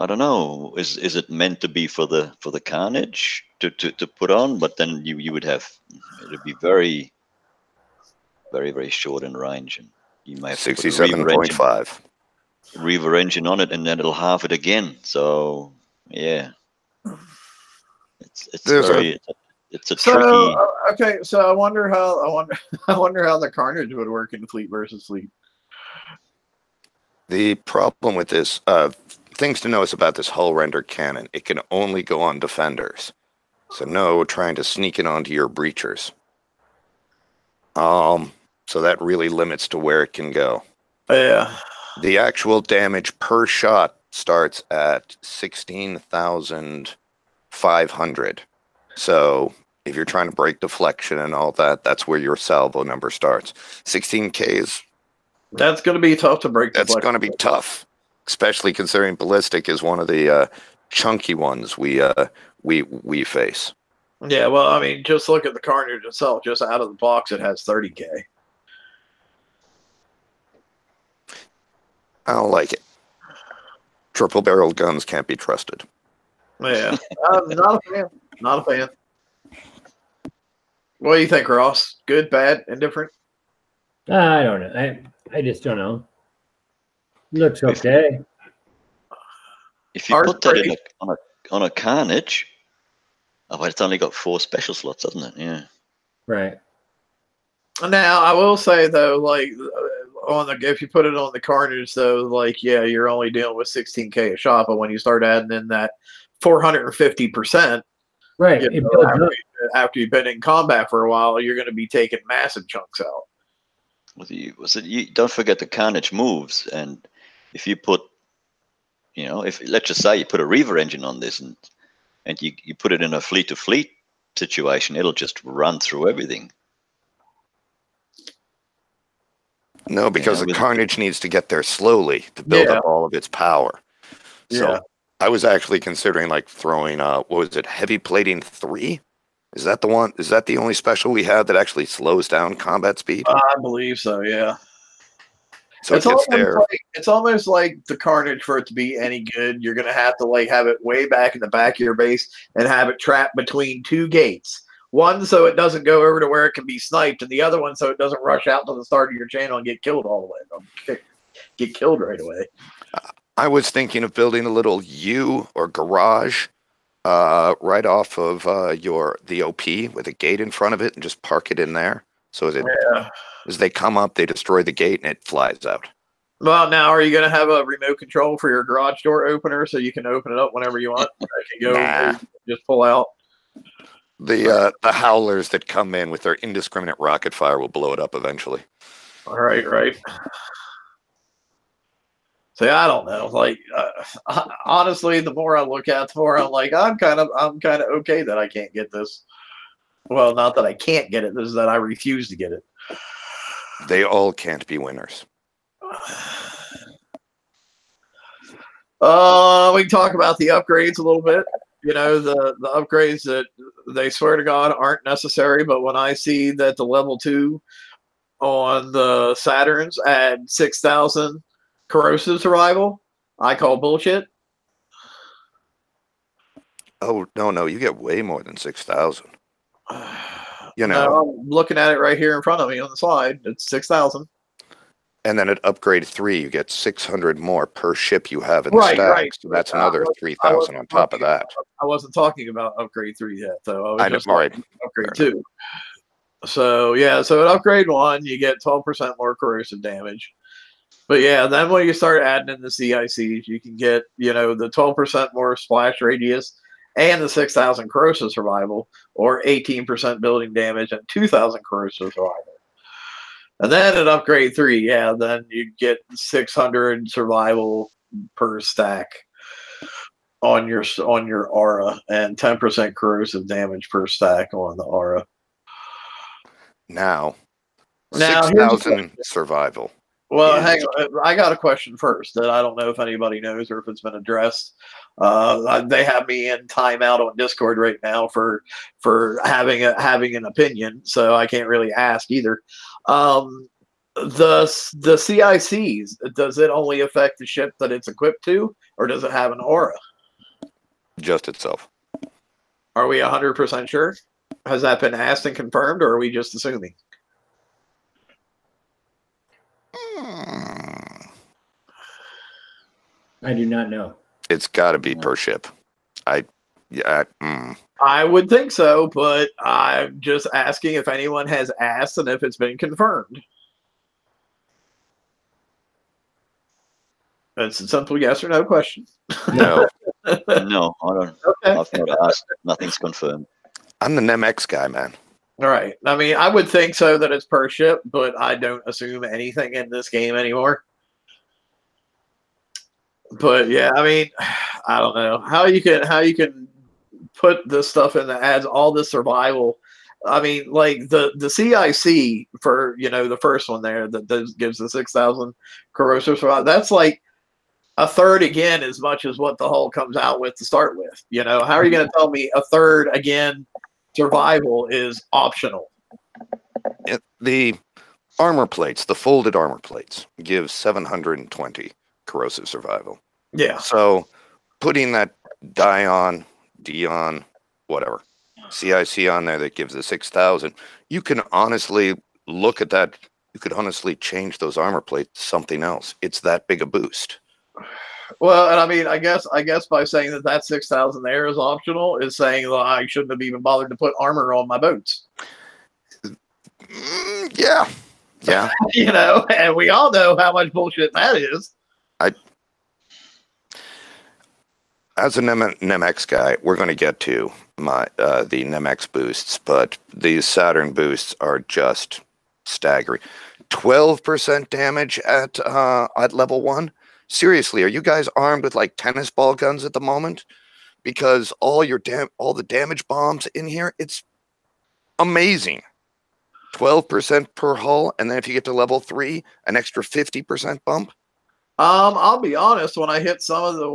don't know. Is it meant to be for the carnage to put on? But then you would have, it would be very, very, very short in range, and you may have to put a 67.5 reaver engine on it, and then it'll halve it again. So yeah, it's tricky. Okay, so I wonder how the carnage would work in fleet versus fleet. The problem with this, things to know is about this hull render cannon. It can only go on defenders. So no trying to sneak it onto your breachers. So that really limits to where it can go. Yeah. The actual damage per shot starts at 16,500. So if you're trying to break deflection and all that, that's where your salvo number starts. 16K is... That's going to be tough to break. That's going to be tough, especially considering ballistic is one of the chunky ones we face. Yeah, well, I mean, just look at the carnage itself. Just out of the box, it has 30K. I don't like it. Triple-barreled guns can't be trusted. Yeah, not a fan. Not a fan. What do you think, Ross? Good, bad, indifferent? I don't know. I just don't know. Looks okay. If you put that on a carnage, but it's only got 4 special slots, doesn't it? Yeah. Right. Now I will say though, like if you put it on the carnage, though, like yeah, you're only dealing with 16K a shot, but when you start adding in that 450%, right, after you've been in combat for a while, you're going to be taking massive chunks out. You don't forget the carnage moves, and if you put, if let's just say you put a reaver engine on this, and you put it in a fleet to fleet situation, it'll just run through everything. No, because the carnage needs to get there slowly to build up all of its power. So I was actually considering like throwing what was it, heavy plating 3? Is that the one? Is that the only special we have that actually slows down combat speed? I believe so, yeah. So it's almost like the carnage, for it to be any good, you're going to have to like have it way back in the back of your base and have it trapped between 2 gates. One, so it doesn't go over to where it can be sniped, and the other one, so it doesn't rush out to the start of your channel and get killed all the way. Get killed right away. I was thinking of building a little U or garage right off of the OP with a gate in front of it, and just park it in there. So as they come up, they destroy the gate and it flies out. Well, now are you going to have a remote control for your garage door opener so you can open it up whenever you want? Just pull out. The howlers that come in with their indiscriminate rocket fire will blow it up eventually. All right. See, I don't know. Like, honestly, the more I look at, the more I'm like, I'm kind of okay that I can't get this. Well, not that I can't get it. This is that I refuse to get it. They all can't be winners. We can talk about the upgrades a little bit. You know, the upgrades that they swear to God aren't necessary, but when I see that the level 2 on the Saturns add 6,000 corrosive survival, I call bullshit. Oh, no, you get way more than 6,000. You know, no, I'm looking at it right here in front of me on the slide. It's 6,000. And then at upgrade 3, you get 600 more per ship you have in the stack. Right. So that's another 3,000 on top of that. I wasn't talking about upgrade 3 yet, though. I was just right. Upgrade 2. So, yeah, so at upgrade 1, you get 12% more corrosive damage. But, yeah, then when you start adding in the CICs, you can get, you know, the 12% more splash radius and the 6,000 corrosive survival, or 18% building damage and 2,000 corrosive survival. And then at upgrade 3, yeah, then you get 600 survival per stack on your aura and 10% corrosive damage per stack on the aura. Now 6,000 survival. Well, hang on. I got a question first that I don't know if anybody knows or if it's been addressed. They have me in timeout on Discord right now for having an opinion, so I can't really ask either. The CICs, does it only affect the ship that it's equipped to, or does it have an aura? Just itself. Are we 100% sure? Has that been asked and confirmed, or are we just assuming? I do not know. It's got to be per ship. I would think so, but I'm just asking if anyone has asked and if it's been confirmed. It's a simple yes or no question. No. No, I don't. Okay. I've not asked. Nothing's confirmed. I'm the NemX guy, man. All right. I mean, I would think so that it's per ship, but I don't assume anything in this game anymore. But yeah, I mean, I don't know how you can put this stuff in that adds all this survival. I mean, like the CIC for, you know, the first one there that gives the 6,000 corrosive survival. That's like a third again as much as what the hull comes out with to start with. You know, how are you going to tell me a third again survival is optional? The armor plates, the folded armor plates, give 720 corrosive survival. Yeah. So putting that Dion, whatever, CIC on there that gives the 6,000, you can honestly look at that. You could honestly change those armor plates to something else. It's that big a boost. Well, and I mean, I guess by saying that 6,000 there is optional is saying that I shouldn't have even bothered to put armor on my boats. Yeah. You know, and we all know how much bullshit that is. As a NemX guy, we're going to get to the NemX boosts, but these Saturn boosts are just staggering. 12% damage at level 1. Seriously, are you guys armed with like tennis ball guns at the moment? Because all the damage bombs in here, it's amazing. 12% per hull, and then if you get to level 3, an extra 50% bump. I'll be honest. When I hit some of the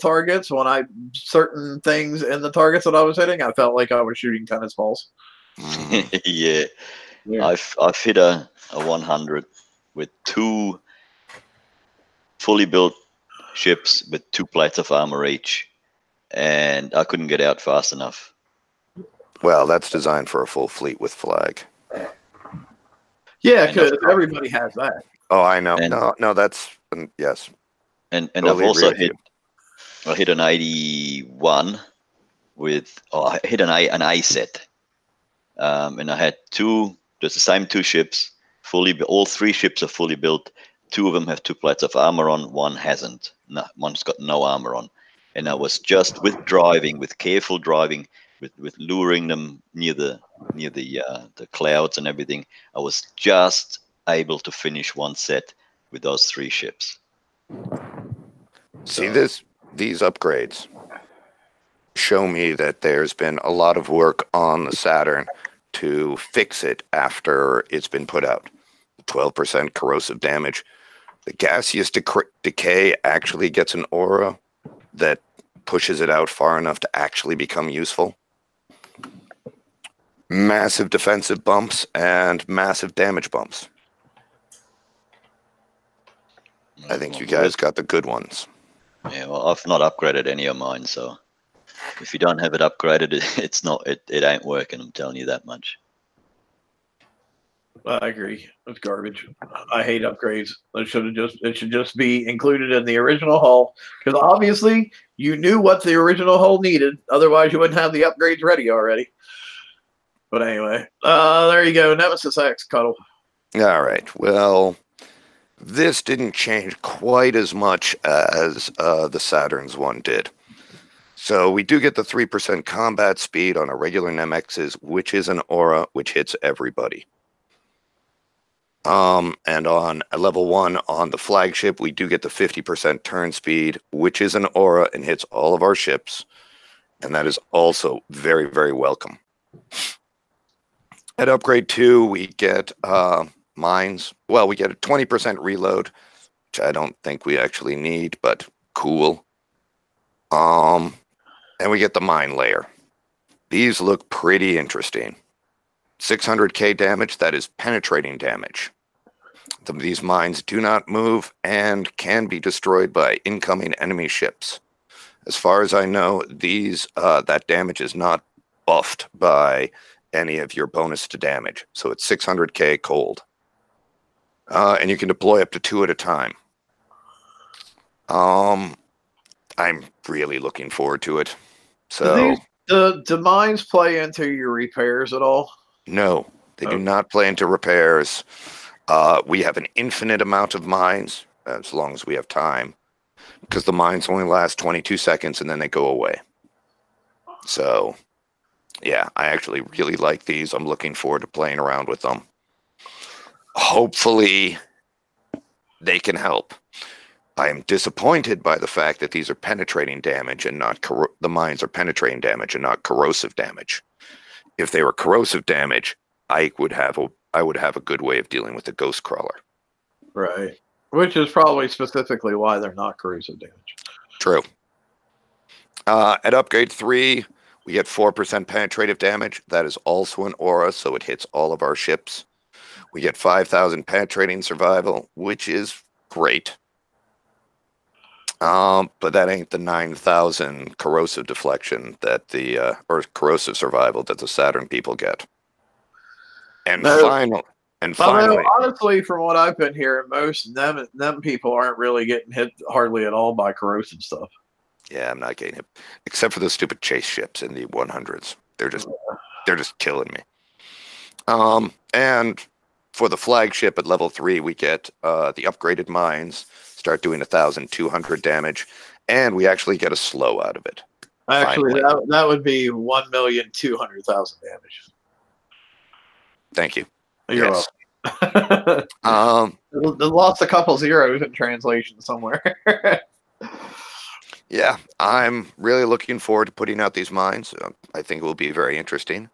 targets, certain things in the targets that I was hitting, I felt like I was shooting tennis balls. Yeah. I've hit a 100 with 2 fully built ships with 2 plates of armor each, and I couldn't get out fast enough. Well, that's designed for a full fleet with flag. Yeah, because everybody has that. Oh, I know. No, that's yes. And totally I've also hit an 81 with I hit an A set, and I had just the same 2 ships all 3 ships are fully built. 2 of them have 2 plates of armor on, 1 hasn't. No, one's got no armor on. And I was just with careful driving, with luring them near the clouds and everything. I was just able to finish 1 set with those 3 ships. See these upgrades. show me that there's been a lot of work on the Saturn to fix it after it's been put out. 12% corrosive damage. The gaseous decay actually gets an aura that pushes it out far enough to actually become useful. Massive defensive bumps and massive damage bumps. I think you guys got the good ones. Yeah, well, I've not upgraded any of mine, so if you don't have it upgraded, it ain't working. I'm telling you that much. I agree. It's garbage. I hate upgrades. It should just be included in the original hull, because obviously you knew what the original hull needed. Otherwise, you wouldn't have the upgrades ready already. But anyway, there you go. Nemesis X, Cuddle. All right. Well, this didn't change quite as much as the Saturn's one did. So we do get the 3% combat speed on a regular Nemex's, which is an aura which hits everybody. And on a level 1 on the flagship, we do get the 50% turn speed, which is an aura and hits all of our ships. And that is also very, very welcome. At upgrade 2, we get mines. Well, we get a 20% reload, which I don't think we actually need, but cool. And we get the mine layer. These look pretty interesting. 600k damage, that is penetrating damage. These mines do not move and can be destroyed by incoming enemy ships. As far as I know, that damage is not buffed by any of your bonus to damage. So it's 600k cold. And you can deploy up to 2 at a time. I'm really looking forward to it. So do mines play into your repairs at all? No, they do not play into repairs. We have an infinite amount of mines, as long as we have time, because the mines only last 22 seconds and then they go away. So, yeah, I actually really like these. I'm looking forward to playing around with them. Hopefully, they can help. I am disappointed by the fact that these are penetrating damage and not the mines are penetrating damage and not corrosive damage. If they were corrosive damage, I would have a good way of dealing with the ghost crawler. Right. Which is probably specifically why they're not corrosive damage. True. At upgrade 3, we get 4% penetrative damage. That is also an aura, so it hits all of our ships. We get 5,000 penetrating survival, which is great. But that ain't the 9,000 corrosive deflection that or corrosive survival that the Saturn people get. And finally, honestly, from what I've been hearing, most them people aren't really getting hit hardly at all by corrosive stuff. Yeah, I'm not getting hit, except for the stupid chase ships in the 100s. They're just killing me. And for the flagship at level 3, we get the upgraded mines. Start doing 1,200 damage, and we actually get a slow out of it. Actually, that would be 1,200,000 damage. Thank you. You're welcome. Lost a couple zeros in translation somewhere. Yeah, I'm really looking forward to putting out these mines. I think it will be very interesting.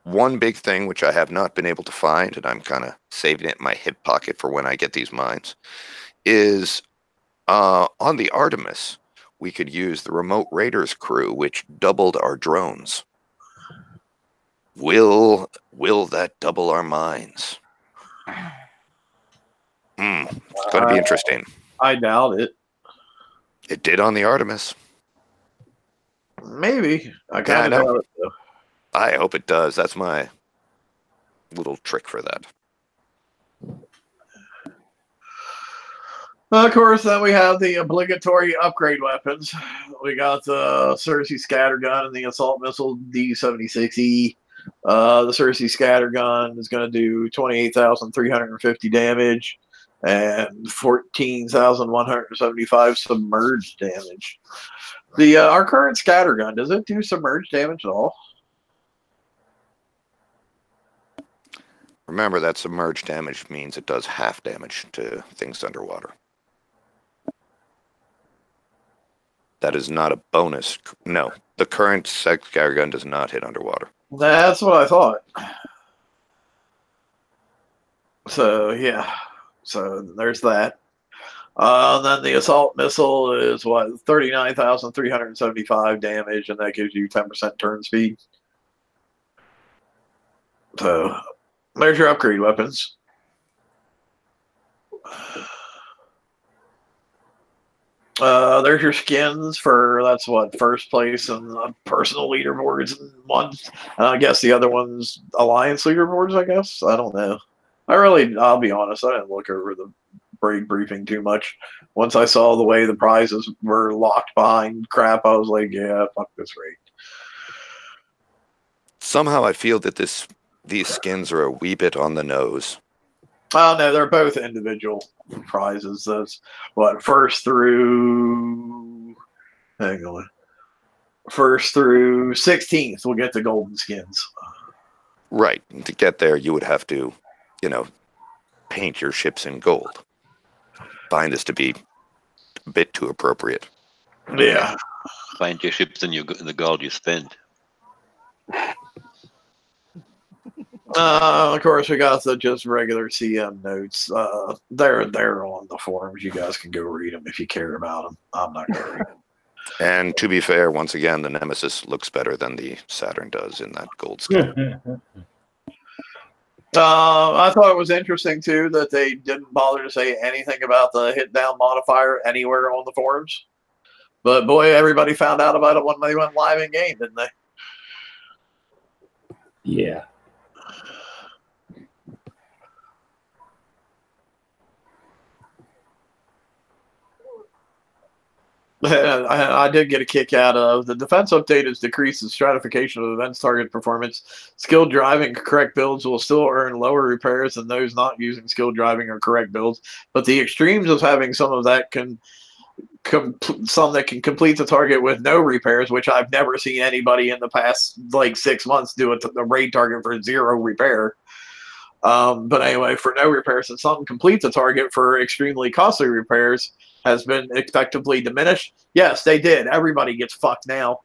One big thing which I have not been able to find, and I'm kind of saving it in my hip pocket for when I get these mines, is on the Artemis, we could use the remote raiders crew, which doubled our drones. Will that double our mines? It's going to be interesting. I doubt it. It did on the Artemis. Maybe. I kind of doubt it, though. I hope it does. That's my little trick for that. Of course, then we have the obligatory upgrade weapons. We got the Cersei Scattergun and the Assault Missile D76E. The Cersei Scattergun is going to do 28,350 damage and 14,175 submerged damage. Our current Scattergun, does it do submerged damage at all? Remember that submerged damage means it does half damage to things underwater. That is not a bonus. No, the current scatter gun does not hit underwater. That's what I thought. So yeah, so there's that. Then the assault missile is what 39,375 damage, and that gives you 10% turn speed. So there's your upgrade weapons. There's your skins for that's what first place and personal leaderboards and ones. And I guess the other one's alliance leaderboards. I guess I don't know. I'll be honest. I didn't look over the break briefing too much. Once I saw the way the prizes were locked behind crap, I was like, yeah, fuck this raid. Somehow I feel that these skins are a wee bit on the nose. Oh no, they're both individual prizes. That's what first through 16th we'll get the golden skins. Right. To get there, you would have to, paint your ships in gold. Find this to be a bit too appropriate. Yeah. Find your ships in the gold you spend. Of course, we got the just regular CM notes. They're on the forums. You guys can go read them if you care about them. I'm not going to read them. And to be fair, once again, the Nemesis looks better than the Saturn does in that gold skin. I thought it was interesting, too, that they didn't bother to say anything about the hit down modifier anywhere on the forums. But boy, everybody found out about it when they went live in game, didn't they? Yeah. I did get a kick out of the defense update has decreased the stratification of events target performance. Skilled driving correct builds will still earn lower repairs than those not using skilled driving or correct builds, but the extremes of having some of that some that can complete the target with no repairs, which I've never seen anybody in the past 6 months do a raid target for 0 repair. But anyway, for no repairs, and some complete the target for extremely costly repairs has been effectively diminished. Yes, they did. Everybody gets fucked now.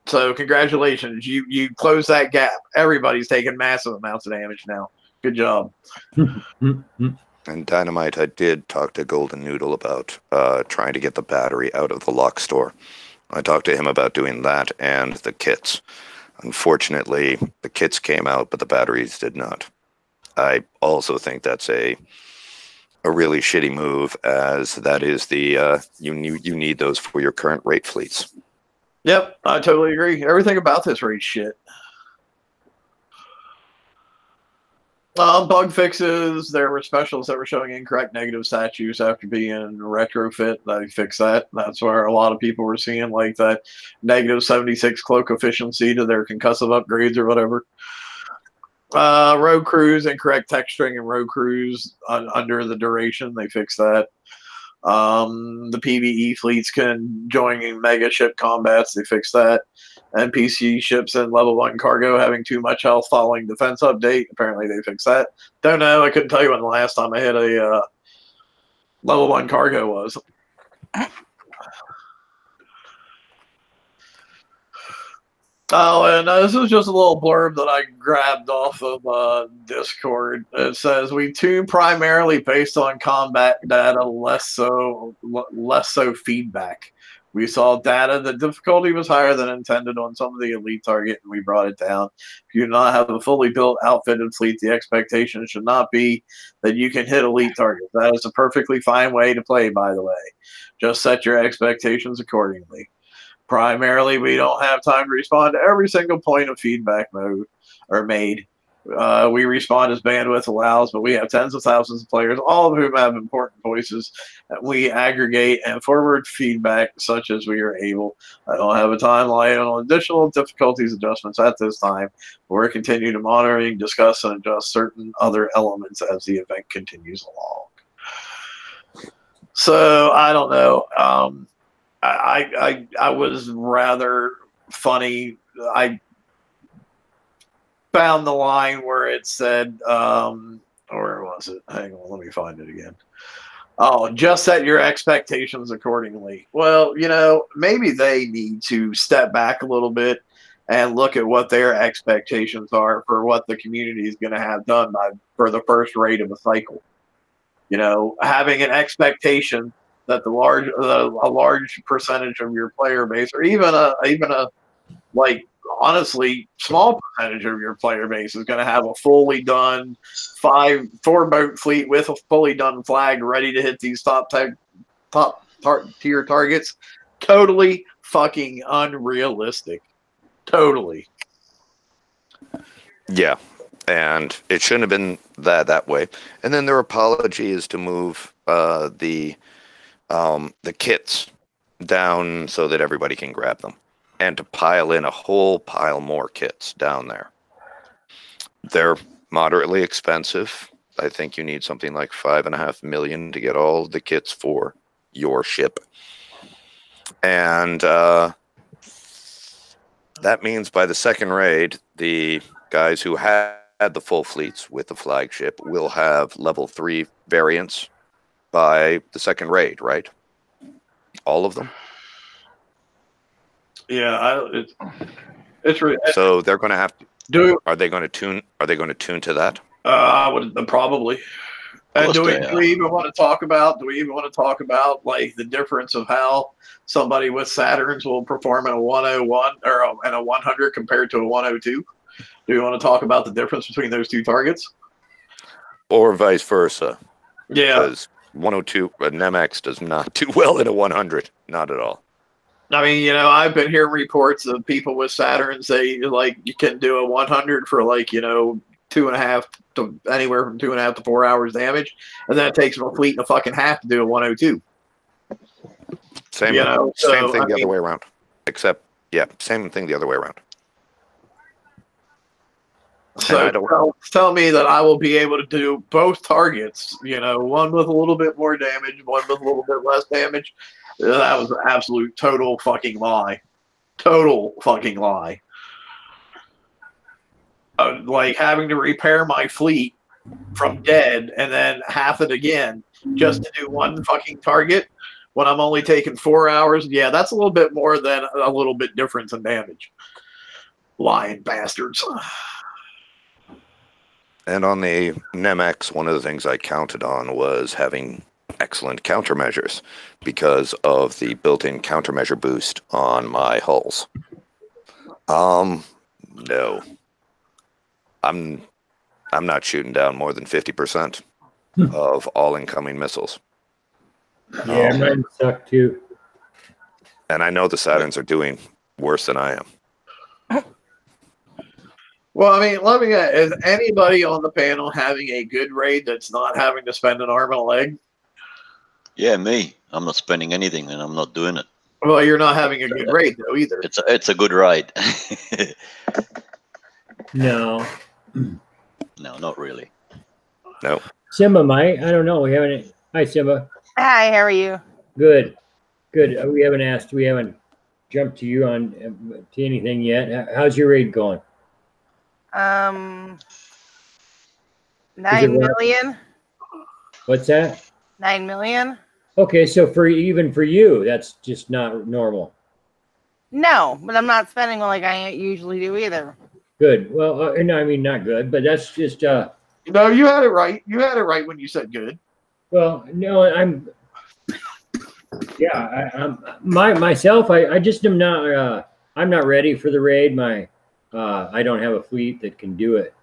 So congratulations. You closed that gap. Everybody's taking massive amounts of damage now. Good job. And Dynamite, I did talk to Golden Noodle about trying to get the battery out of the lock store. I talked to him about doing that and the kits. Unfortunately, the kits came out, but the batteries did not. I also think that's a really shitty move, as that is the you need those for your current rate fleets. Yep, I totally agree. Everything about this raid shit. Bug fixes. There were specials that were showing incorrect negative statues after being retrofit. They fixed that. That's where a lot of people were seeing that negative 76 cloak efficiency to their concussive upgrades or whatever. Road crews, incorrect texturing and road crews under the duration. They fixed that. The PvE fleets can join in mega ship combats. They fixed that. NPC ships and level 1 cargo having too much health following defense update. Apparently they fixed that. Don't know. I couldn't tell you when the last time I hit a level 1 cargo was. Oh, and this is just a little blurb that I grabbed off of Discord. It says, we tune primarily based on combat data, less so feedback. We saw data the difficulty was higher than intended on some of the elite target, and we brought it down. If you do not have a fully built, outfitted fleet, the expectation should not be that you can hit elite targets. That is a perfectly fine way to play, by the way. Just set your expectations accordingly. Primarily, we don't have time to respond to every single point of feedback made. We respond as bandwidth allows, but we have tens of thousands of players, all of whom have important voices. We aggregate and forward feedback such as we are able. I don't have a timeline on additional difficulties adjustments at this time. We're continuing to monitor, discuss, and adjust certain other elements as the event continues along. So, I don't know. I was rather funny. I found the line where it said, where was it? Hang on, let me find it again. Oh, just set your expectations accordingly. Well, you know, maybe they need to step back a little bit and look at what their expectations are for what the community is going to have done for the first raid of a cycle. You know, having an expectation that a large percentage of your player base, or even a like honestly small percentage of your player base, is going to have a fully done 4 boat fleet with a fully done flag ready to hit these top tier targets. Totally fucking unrealistic. Totally. Yeah, and it shouldn't have been that way. And then their apology is to move the kits down so that everybody can grab them, and to pile in a whole pile more kits down there. They're moderately expensive. I think you need something like $5.5 million to get all the kits for your ship. And that means by the second raid, the guys who had the full fleets with the flagship will have level 3 variants by the second raid, right? All of them? Yeah, so they're going to have to Are they going to tune to that? I would probably. And do we even want to talk about? Do we even want to talk about like the difference of how somebody with Saturns will perform in a 101 or in a 100 compared to a 102? Do we want to talk about the difference between those two targets, or vice versa? Yeah, because 102 NMX does not do well in a 100, not at all. I mean, you know, I've been hearing reports of people with Saturns say like you can do a 100 for like, you know, 2.5 to anywhere from 2.5 to 4 hours damage, and then it takes them a fleet and a fucking half to do a 102. Same, you know, same thing the other way around. Except, yeah, same thing the other way around. So tell me that I will be able to do both targets, you know, one with a little bit more damage, one with a little bit less damage. That was an absolute total fucking lie. Total fucking lie. Like having to repair my fleet from dead and then half it again just to do one fucking target when I'm only taking 4 hours. Yeah, that's a little bit more than a little bit difference in damage. Lying bastards. And on the NMX, one of the things I counted on was having excellent countermeasures because of the built-in countermeasure boost on my hulls. No. I'm not shooting down more than 50% of all incoming missiles. Yeah, mine suck too. And I know the Saturns are doing worse than I am. Well, I mean, let me get, is anybody on the panel having a good raid that's not having to spend an arm and a leg? Yeah, me. I'm not spending anything and I'm not doing it. Well, you're not having a good raid though either. It's a good ride. No. No, not really. No. Simba might. I don't know. We haven't. Hi, Simba. Hi, how are you? Good. Good. We haven't jumped to you on to anything yet. How's your raid going? 9 million. What's that? 9 million. Okay, so for you, that's just not normal. No, but I'm not spending like I usually do either. Good. Well, no, I mean not good, but that's just. No, you had it right. You had it right when you said good. Well, no, I'm. Yeah, I'm myself. I just am not. I'm not ready for the raid. I don't have a fleet that can do it.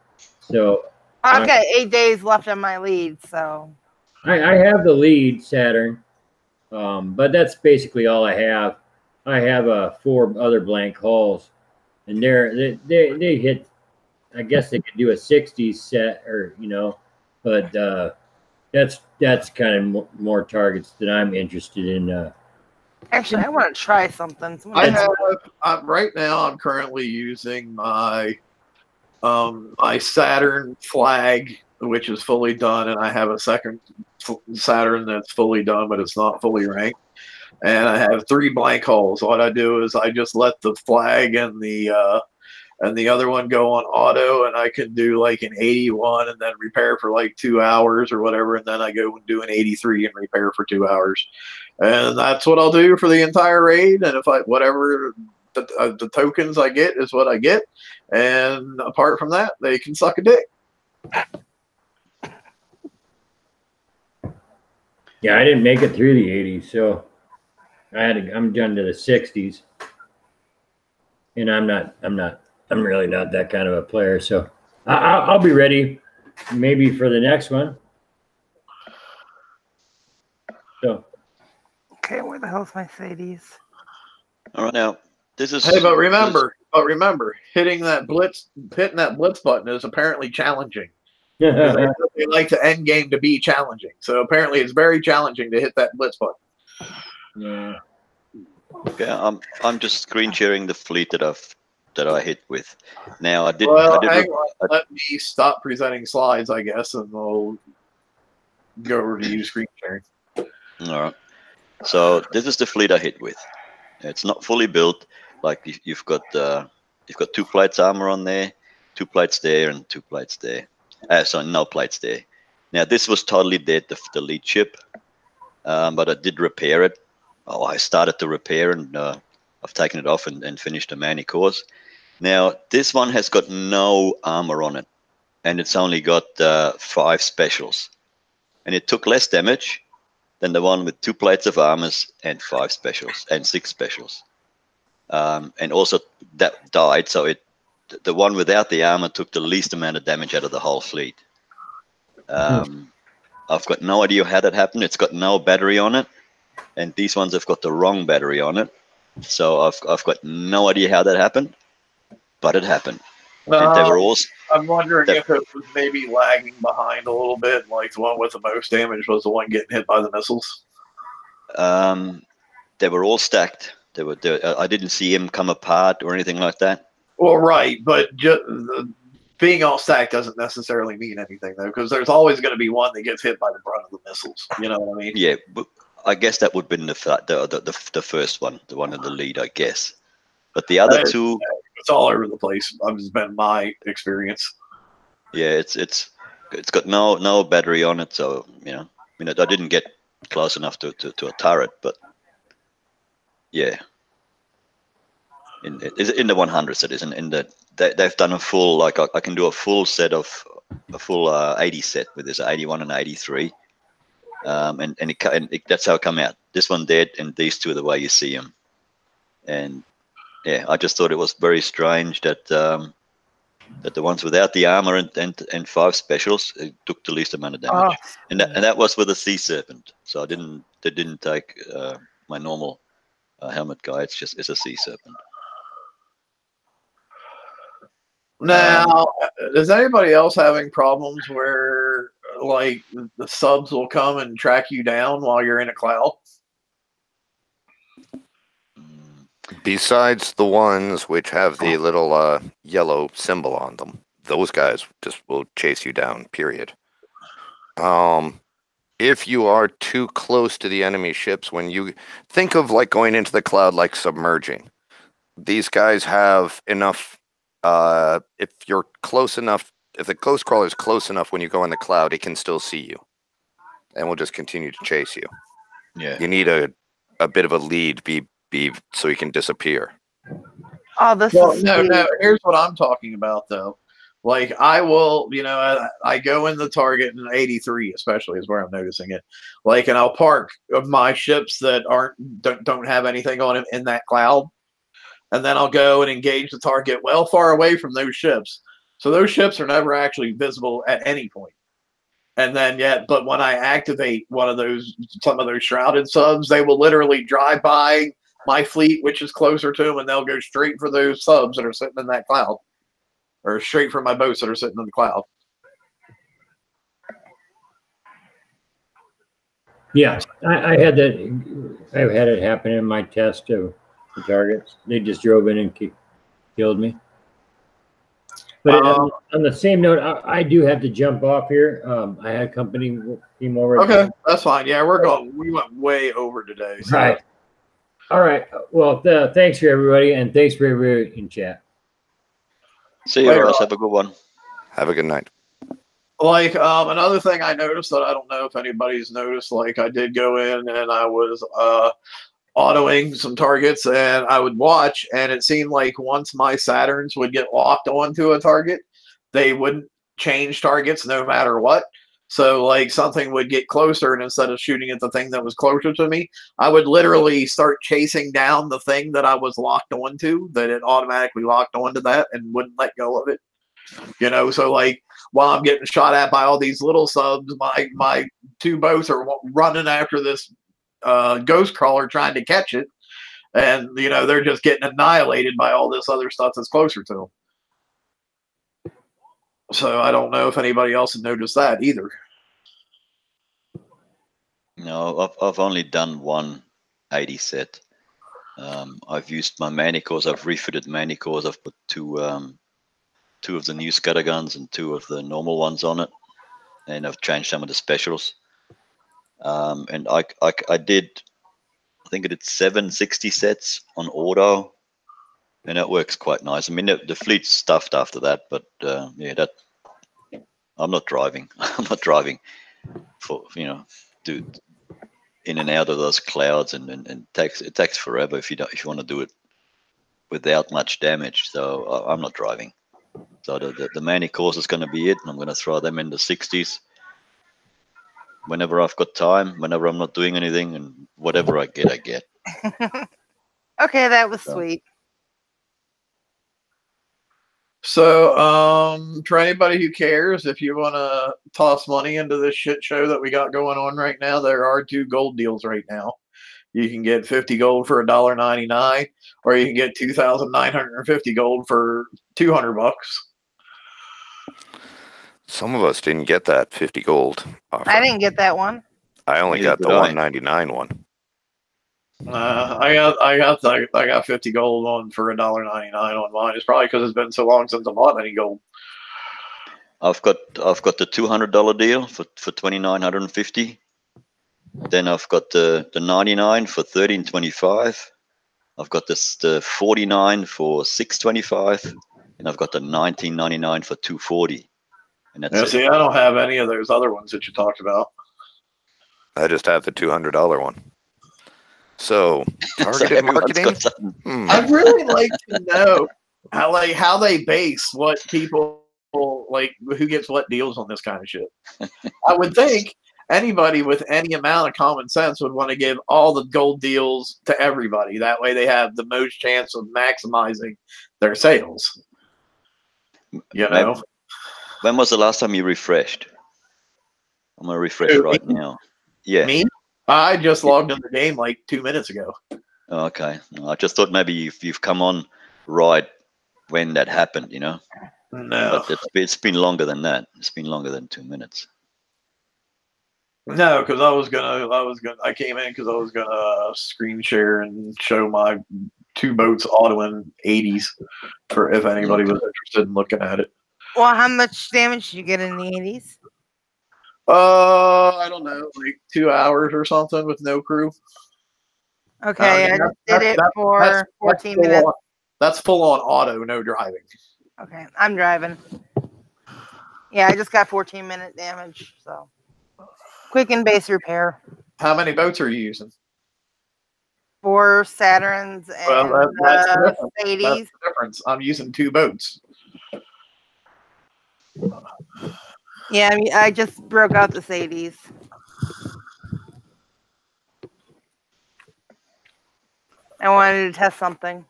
So I've got 8 days left on my lead. So I have the lead Saturn, but that's basically all I have. I have 4 other blank hulls, and they hit. I guess they could do a 60 set, or you know, but that's kind of more targets that I'm interested in. Actually, I want to try something. Right now. I'm currently using my my Saturn flag, which is fully done, and I have a second Saturn that's fully done, but it's not fully ranked. And I have 3 blank hulls. What I do is I just let the flag and the and the other one go on auto, and I can do like an 81 and then repair for like 2 hours or whatever, and then I go and do an 83 and repair for 2 hours. And that's what I'll do for the entire raid. And if I, whatever the tokens I get is what I get. And apart from that, they can suck a dick. Yeah, I didn't make it through the 80s, so I'm done to the 60s. And I'm really not that kind of a player. So I'll be ready maybe for the next one. So. Okay, where the hell's my Sadies? All right, now this is. Hey, but remember, hitting that blitz button is apparently challenging. They like to end game to be challenging, so apparently it's very challenging to hit that blitz button. Yeah. Okay, I'm just screen sharing the fleet that I hit with. Now I did. Well, hang on. Let me stop presenting slides, I guess, and we'll go over to you screen sharing. All right. So this is the fleet I hit with. It's not fully built. Like you've got 2 plates armor on there, 2 plates there, and 2 plates there. Sorry, no plates there. Now this was totally dead, the lead ship, but I did repair it. Oh, I started to repair, and I've taken it off and finished the Manny course. Now this one has got no armor on it, and it's only got 5 specials, and it took less damage than the one with 2 plates of armors and 5 specials and 6 specials. And also that died, so the one without the armor took the least amount of damage out of the whole fleet. I've got no idea how that happened. It's got no battery on it, and these ones have got the wrong battery on it. So I've got no idea how that happened, but it happened. And they were all. I'm wondering if it was maybe lagging behind a little bit, like the one with the most damage was the one getting hit by the missiles. They were all stacked. I didn't see him come apart or anything like that. Well, right, but just being all stacked doesn't necessarily mean anything, though, because there's always going to be one that gets hit by the brunt of the missiles. You know what I mean? Yeah, but I guess that would have been the first one, the one in the lead, I guess. But the other 2, it's all over the place. It's been my experience. Yeah, it's got no battery on it, so I didn't get close enough to a turret, but yeah. In the 100s, it is. In they've done a full, like I can do a full set of a full 80 set with this 81 and 83, and that's how it come out. This one dead, and these 2 are the way you see them. And yeah, I just thought it was very strange that that the ones without the armor and 5 specials took the least amount of damage, and that was with a Sea Serpent. So they didn't take my normal helmet guy. It's a Sea Serpent. Now, is anybody else having problems where, like, the subs will come and track you down while you're in a cloud? Besides the ones which have the little yellow symbol on them, those guys just will chase you down, period. If you are too close to the enemy ships, when you think of like going into the cloud like submerging, these guys have enough. If you're close enough, if the ghost crawler is close enough when you go in the cloud, it can still see you, and will just continue to chase you. Yeah, you need a bit of a lead, be so you can disappear. Oh, this is no. Here's what I'm talking about, though. Like, I will, I go in the target in 83, especially is where I'm noticing it. Like, and I'll park my ships that don't have anything on them in that cloud. And then I'll go and engage the target well far away from those ships. So those ships are never actually visible at any point. And then but when I activate some of those shrouded subs, they will literally drive by my fleet, which is closer to them, and they'll go straight for those subs that are sitting in that cloud. Or straight for my boats that are sitting in the cloud. Yeah, I had that. I've had it happen in my test of the targets. They just drove in and killed me. But on the same note, I do have to jump off here. I had company came over. Okay, that's fine. Yeah, we went way over today. So. Right. All right. Well, thanks for everybody, and thanks for everybody in chat. See you, Later guys. on. Have a good one. Have a good night. Like another thing I noticed that I don't know if anybody's noticed, like I did go in and I was autoing some targets and I would watch, and it seemed like once my Saturns would get locked onto a target, they wouldn't change targets no matter what. So like something would get closer, and instead of shooting at the thing that was closer to me, I would literally start chasing down the thing that I was locked onto, that it automatically locked onto that and wouldn't let go of it. You know, so like while I'm getting shot at by all these little subs, my two boats are running after this ghost crawler trying to catch it, and you know they're just getting annihilated by all this other stuff that's closer to them. So I don't know if anybody else has noticed that either. No, I've only done one 80 set. I've used my Manicores. I've refitted Manicores. I've put two of the new scatterguns and two of the normal ones on it, and I've changed some of the specials. And I did, I think I did 760 sets on auto, and that works quite nice. I mean, the fleet's stuffed after that, but yeah, that I'm not driving. I'm not driving for, you know, to in and out of those clouds, and it takes forever if you want to do it without much damage. So I'm not driving. So the Manicores is going to be it, and I'm going to throw them in the 60s whenever I've got time, whenever I'm not doing anything, and whatever I get, I get. Okay, that was sweet. So, for anybody who cares, if you want to toss money into this shit show that we got going on right now, there are 2 gold deals right now. You can get 50 gold for $1.99, or you can get 2,950 gold for $200. Some of us didn't get that 50 gold offer. I didn't get that one. I only Neither got the did I. 199 one. I got 50 gold on for $1.99 on mine. It's probably because it's been so long since I bought any gold. I've got the $200 deal for 2,950. Then I've got the 99 for 1325. I've got the 49 for 625, and I've got the 1999 for 240. And that's Yeah, it. see, I don't have any of those other ones that you talked about. I just have the $200 one. So targeted Everyone's marketing. got something. I'd really like to know how they base what people like, who gets what deals on this kind of shit. I would think anybody with any amount of common sense would want to give all the gold deals to everybody. That way they have the most chance of maximizing their sales. You know? When was the last time you refreshed? I'm gonna refresh right now. Yeah. Me? I just logged in the game like 2 minutes ago. Oh, okay. No, I just thought maybe you've come on right when that happened, you know. No. But it's been longer than that. It's been longer than 2 minutes. No, because I came in because I was gonna screen share and show my 2 boats autoing 80s for if anybody was interested in looking at it. Well, how much damage did you get in the 80s? I don't know, like 2 hours or something with no crew. Okay, I just did it for 14 minutes. That's full on auto, no driving. Okay, I'm driving. Yeah, I just got 14-minute damage, so quick and base repair. How many boats are you using? 4 Saturns and that's the difference. That's 80s. the difference. I'm using 2 boats. Yeah, I mean, I just broke out the 80s. I wanted to test something.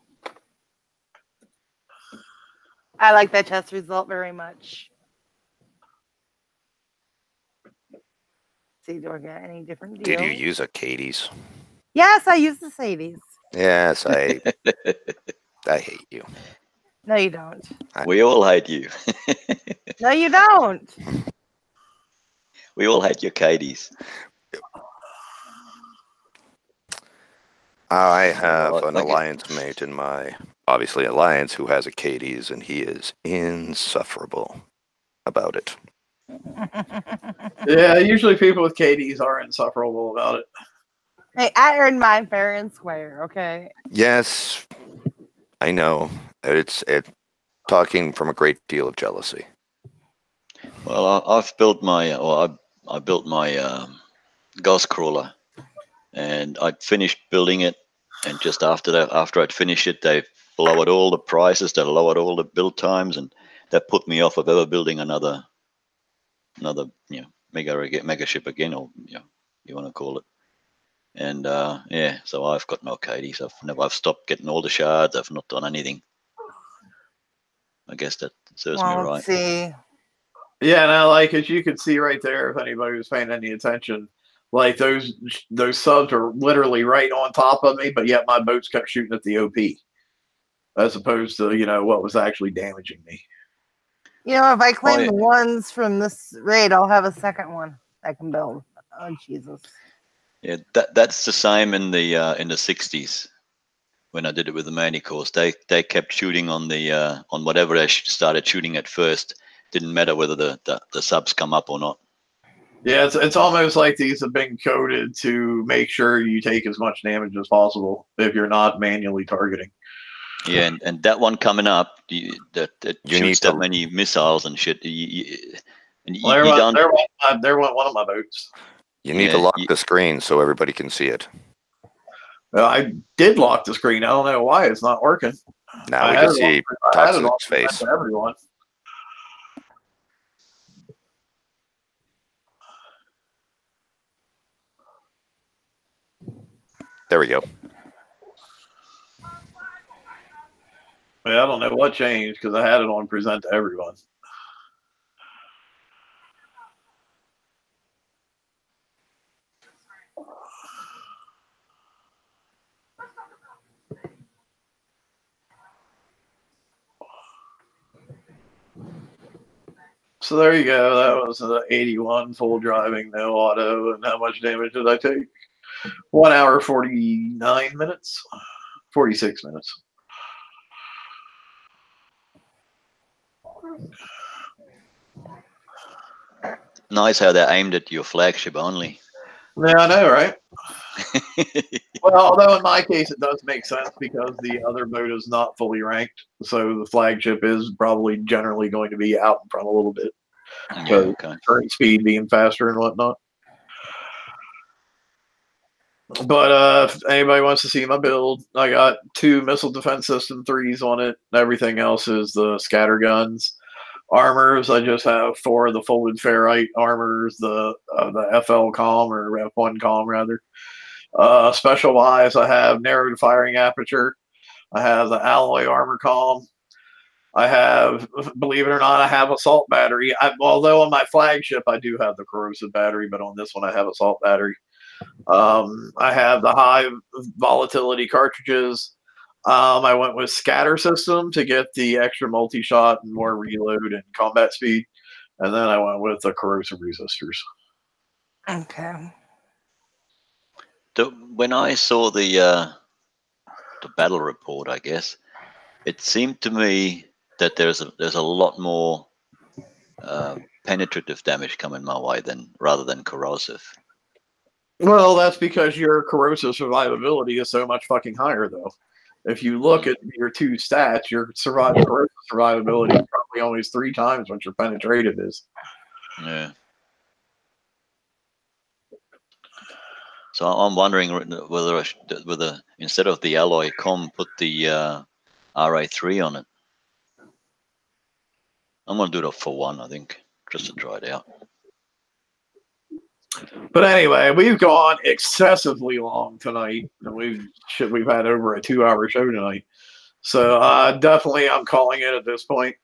I like that test result very much. See, do I get any different deals? Did you use a Katie's? Yes, I use the Sadies. Yes, I hate you. No, you don't. We all hate you. No, you don't. We all hate your Katie's. I have an like alliance mate in my, obviously, alliance who has a Katie's, and he is insufferable about it. Yeah, usually people with KDs are insufferable about it. Hey, I earned mine fair and square, okay? Yes, I know. talking from a great deal of jealousy. Well, I've built my, I built my ghost crawler, and I'd finished building it, and just after that, after I'd finished it, they lowered all the prices, they lowered all the build times, and that put me off of ever building another mega ship again, or you want to call it. And yeah, so I've got no Katie's. I've stopped getting all the shards. I've not done anything. I guess that serves me right. Let's see. Yeah, and I like as you can see right there, if anybody was paying any attention, like those subs are literally right on top of me, but yet my boats kept shooting at the OP, as opposed to what was actually damaging me. If I claim the ones from this raid, I'll have a second one I can build. Oh Jesus! Yeah, that's the same in the 60s when I did it with the Mani course. They kept shooting on the on whatever they started shooting at first. Didn't matter whether the subs come up or not. Yeah, it's almost like these have been coded to make sure you take as much damage as possible if you're not manually targeting. Yeah, and that one coming up, that shoots that many missiles and shit. There went one of my boats. You need to lock the screen so everybody can see it. Well, I did lock the screen. I don't know why it's not working. Now we can see Toxic's face. Everyone. There we go. I don't know what changed because I had it on present to everyone. So there you go. That was the 81 full driving, no auto. And how much damage did I take? 1 hour, 49 minutes, 46 minutes. Nice how they're aimed at your flagship only. Yeah, I know, right? Well, although in my case it does make sense because the other boat is not fully ranked, so the flagship is probably generally going to be out in front a little bit. Yeah, okay. Current speed being faster and whatnot. But if anybody wants to see my build, I got 2 missile defense system 3s on it. Everything else is the scatter guns. Armors, I just have 4 of the folded ferrite armors, the FL comm or F1 comm rather. Special wise, I have narrowed firing aperture. I have the alloy armor comm. I have, believe it or not, I have assault battery. Although on my flagship I do have the corrosive battery, but on this one I have assault battery. I have the high volatility cartridges. I went with scatter system to get the extra multi-shot and more reload and combat speed. And then I went with the corrosive resistors. Okay. When I saw the battle report, I guess, it seemed to me that there's a lot more penetrative damage coming my way rather than corrosive. Well, that's because your corrosive survivability is so much fucking higher, though. If you look at your 2 stats, your corrosive survivability is probably always 3 times what your penetrative is. Yeah. So I'm wondering whether instead of the alloy comm, put the RA3 on it. I'm gonna do it for 1, I think, just to try it out. But anyway, we've gone excessively long tonight, and we've had over a 2-hour show tonight. So definitely, I'm calling it at this point.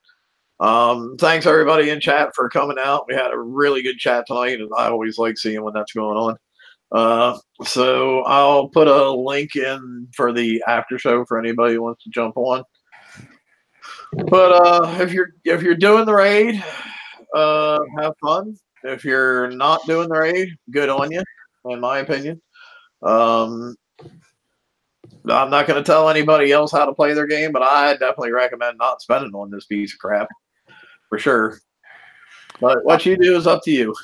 Thanks everybody in chat for coming out. We had a really good chat tonight, and I always like seeing when that's going on. So I'll put a link in for the after show for anybody who wants to jump on. But if you're doing the raid, have fun. If you're not doing the raid, good on you, in my opinion. I'm not going to tell anybody else how to play their game, but I definitely recommend not spending on this piece of crap, for sure. But what you do is up to you.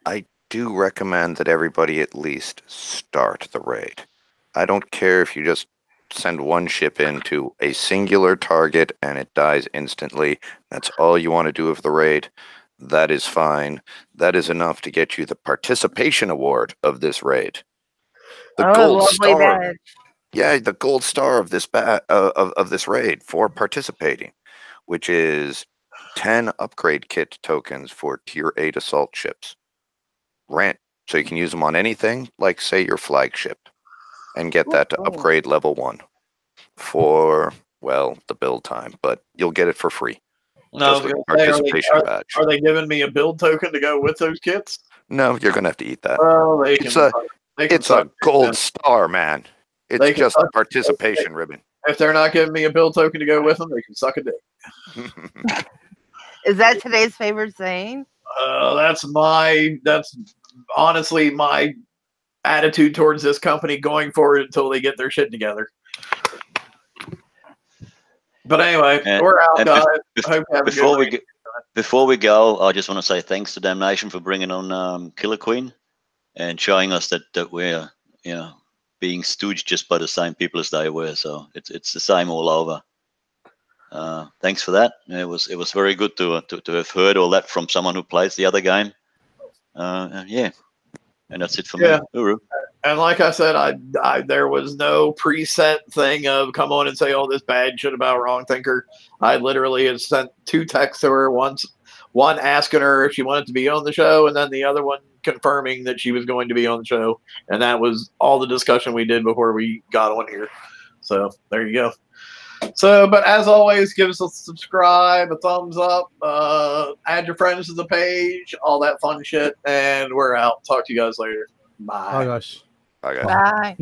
I do recommend that everybody at least start the raid. I don't care if you just send one ship into a singular target and it dies instantly. That's all you want to do with the raid. That is fine. That is enough to get you the participation award of this raid. The gold lovely star. badge. Yeah, the gold star of this of this raid for participating, which is 10 upgrade kit tokens for tier 8 assault ships. Rent, so you can use them on anything, like say your flagship, and get that to upgrade level 1 for, well, the build time, but you'll get it for free. No, Just with the participation badge. Are they giving me a build token to go with those kits? No, you're gonna have to eat that. Well, It's a gold star, man. It's just a participation ribbon. If they're not giving me a build token to go with them, they can suck a dick. Is that today's favorite saying? That's honestly my attitude towards this company going forward until they get their shit together. But anyway, we're out, guys. Before we go, I just want to say thanks to Damnation for bringing on Killer Queen and showing us that we're being stooged just by the same people as they were. So it's the same all over. Thanks for that. It was very good to have heard all that from someone who plays the other game. Yeah, and that's it for me. Uru. And like I said, I there was no preset thing of come on and say, oh, this bad shit about Wrong Thinker. I literally had sent 2 texts to her, one asking her if she wanted to be on the show, and then the other one confirming that she was going to be on the show. And that was all the discussion we did before we got on here. So there you go. So, but as always, give us a subscribe, a thumbs up, add your friends to the page, all that fun shit, and we're out. Talk to you guys later. Bye. Oh gosh. Bye, guys. Bye.